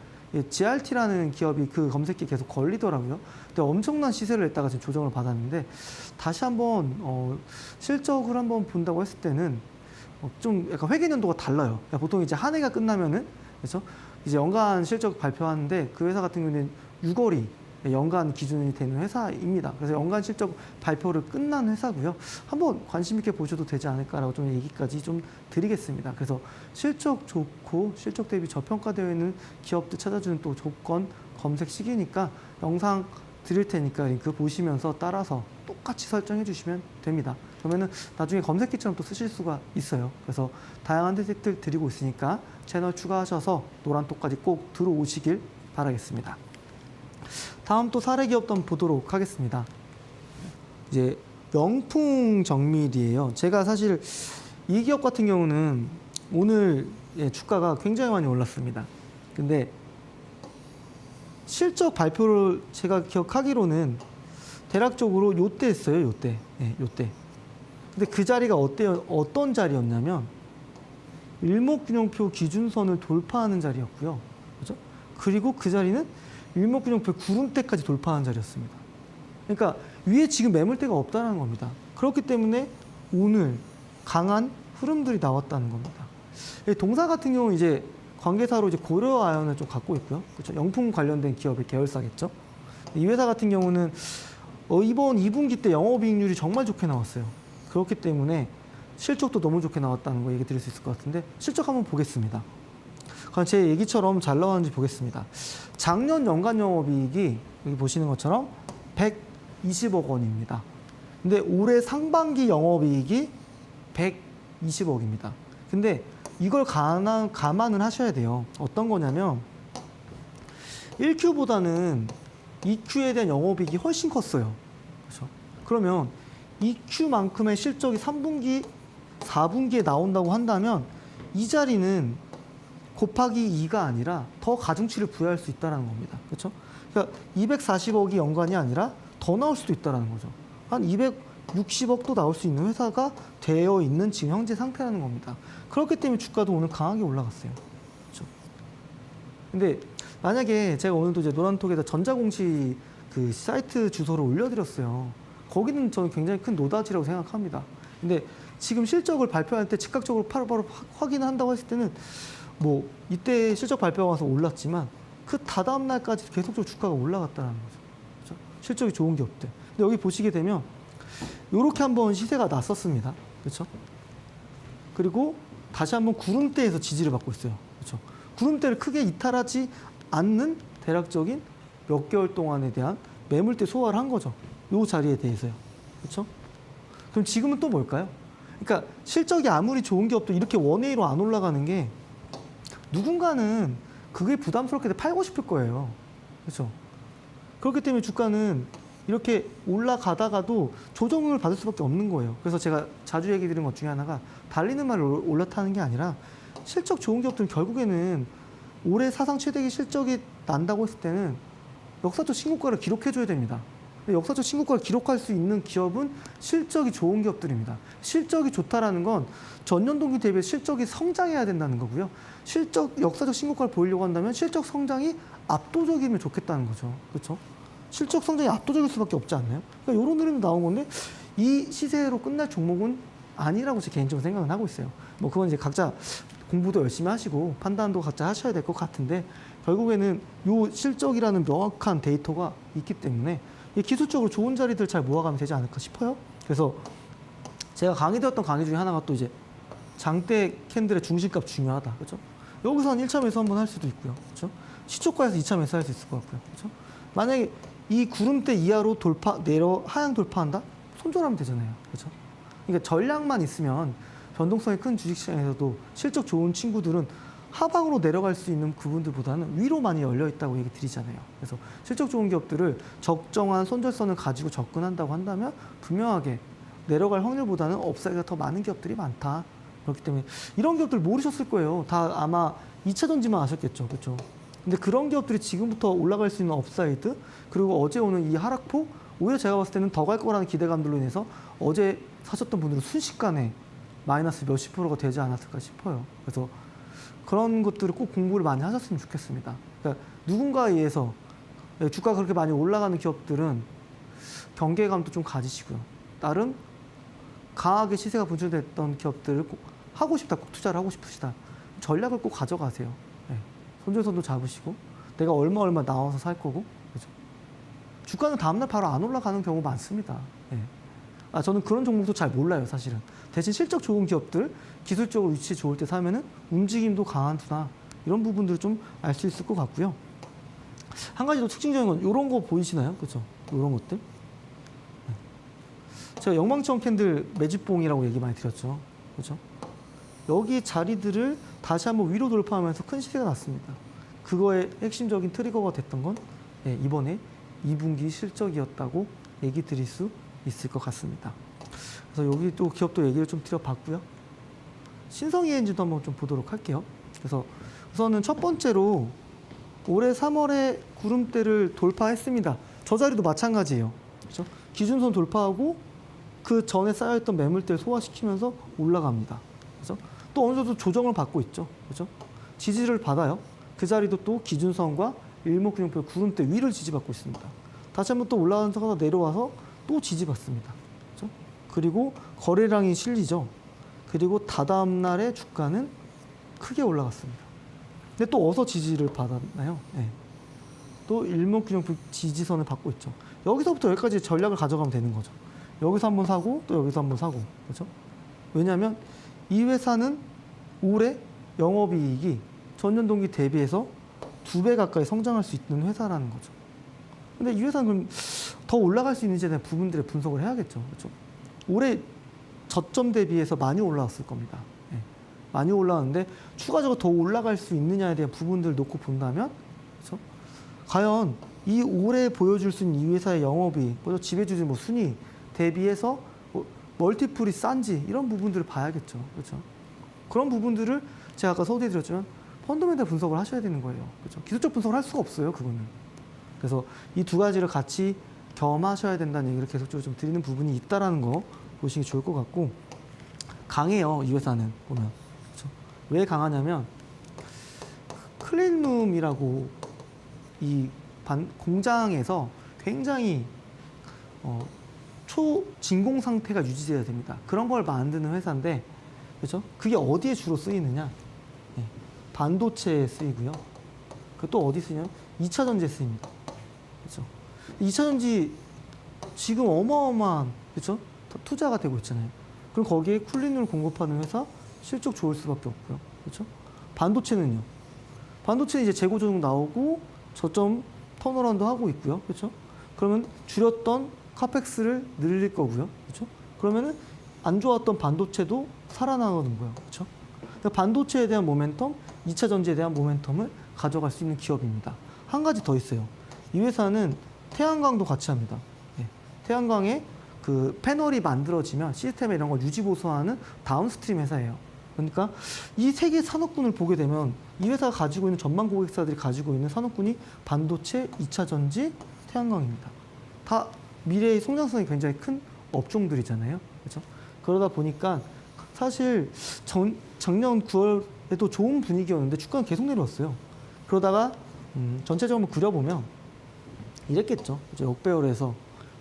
GRT라는 기업이 그 검색기에 계속 걸리더라고요. 근데 엄청난 시세를 냈다가 지금 조정을 받았는데 다시 한번 실적을 한번 본다고 했을 때는 좀 약간 회계 연도가 달라요. 그러니까 보통 이제 한 해가 끝나면은 그렇죠? 이제 연간 실적 발표하는데 그 회사 같은 경우는 6월이 연간 기준이 되는 회사입니다. 그래서 연간 실적 발표를 끝난 회사고요. 한번 관심 있게 보셔도 되지 않을까라고 좀 얘기까지 좀 드리겠습니다. 그래서 실적 좋고 실적 대비 저평가되어 있는 기업들 찾아주는 또 조건 검색 시기니까 영상 드릴 테니까 링크 보시면서 따라서 똑같이 설정해 주시면 됩니다. 그러면은 나중에 검색기처럼 또 쓰실 수가 있어요. 그래서 다양한 혜택들 드리고 있으니까 채널 추가하셔서 노란톡까지 꼭 들어오시길 바라겠습니다. 다음 또 사례 기업도 한번 보도록 하겠습니다. 이제 영풍 정밀이에요. 제가 사실 이 기업 같은 경우는 오늘 주가가 굉장히 많이 올랐습니다. 근데 실적 발표를 제가 기억하기로는 대략적으로 요때 했어요. 요때. 네, 요때. 근데 그 자리가 어떤 자리였냐면 일목균형표 기준선을 돌파하는 자리였고요. 그죠? 그리고 그 자리는 일목균형표 구름대까지 돌파하는 자리였습니다. 그러니까 위에 지금 매물대가 없다는 겁니다. 그렇기 때문에 오늘 강한 흐름들이 나왔다는 겁니다. 동사 같은 경우는 이제 관계사로 이제 고려아연을 좀 갖고 있고요. 그렇죠? 영풍 관련된 기업의 계열사겠죠. 이 회사 같은 경우는 이번 2분기 때 영업이익률이 정말 좋게 나왔어요. 그렇기 때문에 실적도 너무 좋게 나왔다는 거 얘기 드릴 수 있을 것 같은데 실적 한번 보겠습니다. 그럼 제 얘기처럼 잘 나왔는지 보겠습니다. 작년 연간 영업이익이 여기 보시는 것처럼 120억 원입니다. 근데 올해 상반기 영업이익이 120억입니다. 근데 이걸 감안을 하셔야 돼요. 어떤 거냐면 1Q보다는 2Q에 대한 영업이익이 훨씬 컸어요. 그렇죠? 그러면 2Q만큼의 실적이 3분기, 4분기에 나온다고 한다면 이 자리는 곱하기 2가 아니라 더 가중치를 부여할 수 있다는 겁니다. 그렇죠? 그러니까 240억이 연간이 아니라 더 나올 수도 있다는 거죠. 한 260억도 나올 수 있는 회사가 되어 있는 지금 현재 상태라는 겁니다. 그렇기 때문에 주가도 오늘 강하게 올라갔어요. 그렇죠? 근데 만약에 제가 오늘도 이제 노란톡에다 전자공시 그 사이트 주소를 올려드렸어요. 거기는 저는 굉장히 큰 노다지라고 생각합니다. 근데 지금 실적을 발표할 때 즉각적으로 바로 확인한다고 했을 때는 뭐 이때 실적 발표가 와서 올랐지만 그 다다음 날까지 계속적으로 주가가 올라갔다는 거죠. 그렇죠? 실적이 좋은 기업들. 근데 여기 보시게 되면 이렇게 한번 시세가 났었습니다. 그렇죠? 그리고 다시 한번 구름대에서 지지를 받고 있어요. 그렇죠? 구름대를 크게 이탈하지 않는 대략적인 몇 개월 동안에 대한 매물대 소화를 한 거죠. 이 자리에 대해서요. 그렇죠? 그럼 지금은 또 뭘까요? 그러니까 실적이 아무리 좋은 기업도 이렇게 원웨이로 안 올라가는 게 누군가는 그게 부담스럽게 팔고 싶을 거예요. 그렇죠? 그렇기 때문에 주가는 이렇게 올라가다가도 조정을 받을 수밖에 없는 거예요. 그래서 제가 자주 얘기 드리는 것 중에 하나가 달리는 말을 올라타는 게 아니라 실적 좋은 기업들은 결국에는 올해 사상 최대의 실적이 난다고 했을 때는 역사적 신고가를 기록해줘야 됩니다. 역사적 신고가를 기록할 수 있는 기업은 실적이 좋은 기업들입니다. 실적이 좋다라는 건 전년 동기 대비 실적이 성장해야 된다는 거고요. 역사적 신고가를 보이려고 한다면 실적 성장이 압도적이면 좋겠다는 거죠. 그렇죠? 실적 성장이 압도적일 수밖에 없지 않나요? 그러니까 이런 흐름이 나온 건데 이 시세로 끝날 종목은 아니라고 제 개인적으로 생각은 하고 있어요. 뭐 그건 이제 각자 공부도 열심히 하시고 판단도 각자 하셔야 될 것 같은데 결국에는 요 실적이라는 명확한 데이터가 있기 때문에 기술적으로 좋은 자리들 잘 모아가면 되지 않을까 싶어요. 그래서 제가 강의되었던 강의 중에 하나가 또 이제 장대 캔들의 중심값 중요하다. 그렇죠? 여기서 한 1차 매수 한번 할 수도 있고요. 그렇죠? 시초가에서 2차 매수 할 수 있을 것 같고요. 그렇죠? 만약에 이 구름대 이하로 하향 돌파한다? 손절하면 되잖아요. 그렇죠? 그러니까 전략만 있으면 변동성이 큰 주식시장에서도 실적 좋은 친구들은 하방으로 내려갈 수 있는 그분들보다는 위로 많이 열려 있다고 얘기 드리잖아요. 그래서 실적 좋은 기업들을 적정한 손절선을 가지고 접근한다고 한다면 분명하게 내려갈 확률보다는 업사이드가 더 많은 기업들이 많다. 그렇기 때문에 이런 기업들 모르셨을 거예요. 다 아마 2차 전지만 아셨겠죠. 그렇죠? 근데 그런 기업들이 지금부터 올라갈 수 있는 업사이드 그리고 어제 오는 이 하락폭 오히려 제가 봤을 때는 더 갈 거라는 기대감들로 인해서 어제 사셨던 분들은 순식간에 마이너스 몇십 프로가 되지 않았을까 싶어요. 그래서 그런 것들을 꼭 공부를 많이 하셨으면 좋겠습니다. 그러니까 누군가에 의해서 주가가 그렇게 많이 올라가는 기업들은 경계감도 좀 가지시고요. 나름 강하게 시세가 분출됐던 기업들을 꼭 하고 싶다, 꼭 투자를 하고 싶으시다. 전략을 꼭 가져가세요. 네. 손절선도 잡으시고 내가 얼마 나와서 살 거고 그죠? 주가는 다음날 바로 안 올라가는 경우 많습니다. 네. 저는 그런 종목도 잘 몰라요, 사실은. 대신 실적 좋은 기업들, 기술적으로 위치 좋을 때 사면은 움직임도 강하구나. 이런 부분들을 좀 알 수 있을 것 같고요. 한 가지 더 특징적인 건 이런 거 보이시나요? 그죠? 이런 것들. 네. 제가 영망청 캔들 매집봉이라고 얘기 많이 드렸죠. 그죠? 여기 자리들을 다시 한번 위로 돌파하면서 큰 시세가 났습니다. 그거의 핵심적인 트리거가 됐던 건 이번에 2분기 실적이었다고 얘기 드릴 수 있을 것 같습니다. 그래서 여기 또 기업도 얘기를 좀 드려봤고요. 신성 ENG도 한번 좀 보도록 할게요. 그래서 우선은 첫 번째로 올해 3월에 구름대를 돌파했습니다. 저 자리도 마찬가지예요. 그렇죠? 기준선 돌파하고 그 전에 쌓여있던 매물대를 소화시키면서 올라갑니다. 그렇죠? 또 어느 정도 조정을 받고 있죠. 그렇죠? 지지를 받아요. 그 자리도 또 기준선과 일목균형표 구름대 위를 지지받고 있습니다. 다시 한번 또 올라가서 내려와서 또 지지받습니다. 그렇죠? 그리고 거래량이 실리죠. 그리고 다다음 날의 주가는 크게 올라갔습니다. 근데 또 어서 지지를 받았나요? 네. 또 일목균형표 지지선을 받고 있죠. 여기서부터 여기까지 전략을 가져가면 되는 거죠. 여기서 한번 사고 또 여기서 한번 사고. 그렇죠? 왜냐하면 이 회사는 올해 영업이익이 전년 동기 대비해서 2배 가까이 성장할 수 있는 회사라는 거죠. 근데 이 회사는 그럼 더 올라갈 수 있는지에 대한 부분들의 분석을 해야겠죠. 그렇죠? 올해 저점 대비해서 많이 올라왔을 겁니다. 네. 많이 올라왔는데 추가적으로 더 올라갈 수 있느냐에 대한 부분들을 놓고 본다면, 그렇죠? 과연 이 올해 보여줄 수 있는 이 회사의 영업이익, 지배주주 순위 대비해서 멀티플이 싼지 이런 부분들을 봐야겠죠. 그렇죠? 그런 부분들을 제가 아까 서두에 드렸지만 펀더멘탈 분석을 하셔야 되는 거예요. 그렇죠? 기술적 분석을 할 수가 없어요. 그거는. 그래서 이 두 가지를 같이 겸하셔야 된다는 얘기를 계속적으로 좀 드리는 부분이 있다라는 거 보시기 좋을 것 같고, 강해요. 이 회사는 보면. 그렇죠? 왜 강하냐면 클린룸이라고 이 공장에서 굉장히 초진공 상태가 유지돼야 됩니다. 그런 걸 만드는 회사인데, 그렇죠? 그게 어디에 주로 쓰이느냐? 네. 반도체에 쓰이고요. 또 어디 쓰냐면 2차 전지에 쓰입니다. 그렇죠? 2차 전지 지금 어마어마한, 그렇죠? 투자가 되고 있잖아요. 그럼 거기에 쿨링을 공급하는 회사 실적 좋을 수밖에 없고요. 그렇죠? 반도체는요. 반도체는 이제 재고 조정 나오고 저점 턴어라운드 하고 있고요. 그렇죠? 그러면 줄였던 카펙스를 늘릴 거고요. 그렇죠? 그러면은 안 좋았던 반도체도 살아나는 거예요. 그렇죠? 그러니까 반도체에 대한 모멘텀, 2차 전지에 대한 모멘텀을 가져갈 수 있는 기업입니다. 한 가지 더 있어요. 이 회사는 태양광도 같이 합니다. 네. 태양광에 그 패널이 만들어지면 시스템에 이런 걸 유지 보수하는 다운스트림 회사예요. 그러니까 이 세 개 산업군을 보게 되면 이 회사가 가지고 있는 전망 고객사들이 가지고 있는 산업군이 반도체, 2차 전지, 태양광입니다. 다 미래의 성장성이 굉장히 큰 업종들이잖아요. 그렇죠? 그러다 보니까 사실 작년 9월에도 좋은 분위기였는데 주가는 계속 내려왔어요. 그러다가 전체적으로 그려보면 이랬겠죠. 역배열에서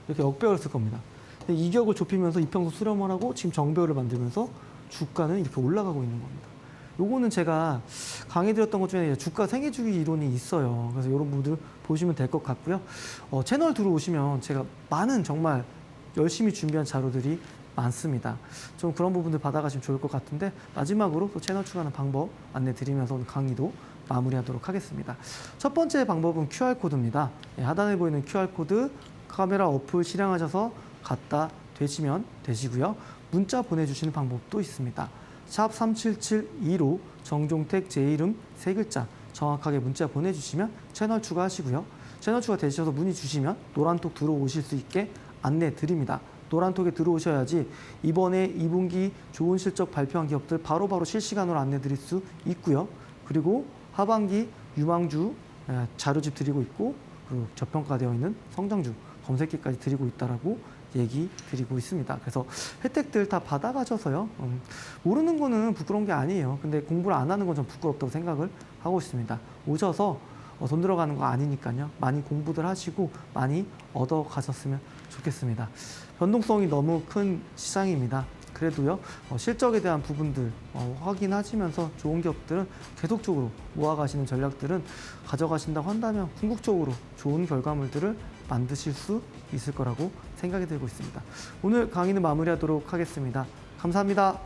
이렇게 역배열했을 겁니다. 근데 이격을 좁히면서 이평선 수렴을 하고 지금 정배열을 만들면서 주가는 이렇게 올라가고 있는 겁니다. 요거는 제가 강의드렸던 것 중에 주가 생애주기 이론이 있어요. 그래서 이런 부분들 보시면 될 것 같고요. 채널 들어오시면 제가 많은 정말 열심히 준비한 자료들이 많습니다. 좀 그런 부분들 받아가시면 좋을 것 같은데, 마지막으로 또 채널 추가하는 방법 안내 드리면서 오늘 강의도 마무리하도록 하겠습니다. 첫 번째 방법은 QR코드입니다. 하단에 보이는 QR코드 카메라 어플 실행하셔서 갖다 대시면 되시고요. 문자 보내주시는 방법도 있습니다. 샵 3772로 정종택 제 이름 세 글자 정확하게 문자 보내주시면 채널 추가하시고요. 채널 추가 되셔서 문의 주시면 노란톡 들어오실 수 있게 안내 드립니다. 노란톡에 들어오셔야지 이번에 2분기 좋은 실적 발표한 기업들 바로바로 실시간으로 안내 드릴 수 있고요. 그리고 하반기 유망주 자료집 드리고 있고, 그리고 저평가되어 있는 성장주 검색기까지 드리고 있다라고 얘기 드리고 있습니다. 그래서 혜택들 다 받아가셔서요. 모르는 거는 부끄러운 게 아니에요. 근데 공부를 안 하는 건 좀 부끄럽다고 생각을 하고 있습니다. 오셔서 돈 들어가는 거 아니니까요. 많이 공부들 하시고 많이 얻어 가셨으면 좋겠습니다. 변동성이 너무 큰 시장입니다. 그래도요, 실적에 대한 부분들 확인하시면서 좋은 기업들은 계속적으로 모아가시는 전략들은 가져가신다고 한다면 궁극적으로 좋은 결과물들을 만드실 수 있을 거라고 생각이 들고 있습니다. 오늘 강의는 마무리하도록 하겠습니다. 감사합니다.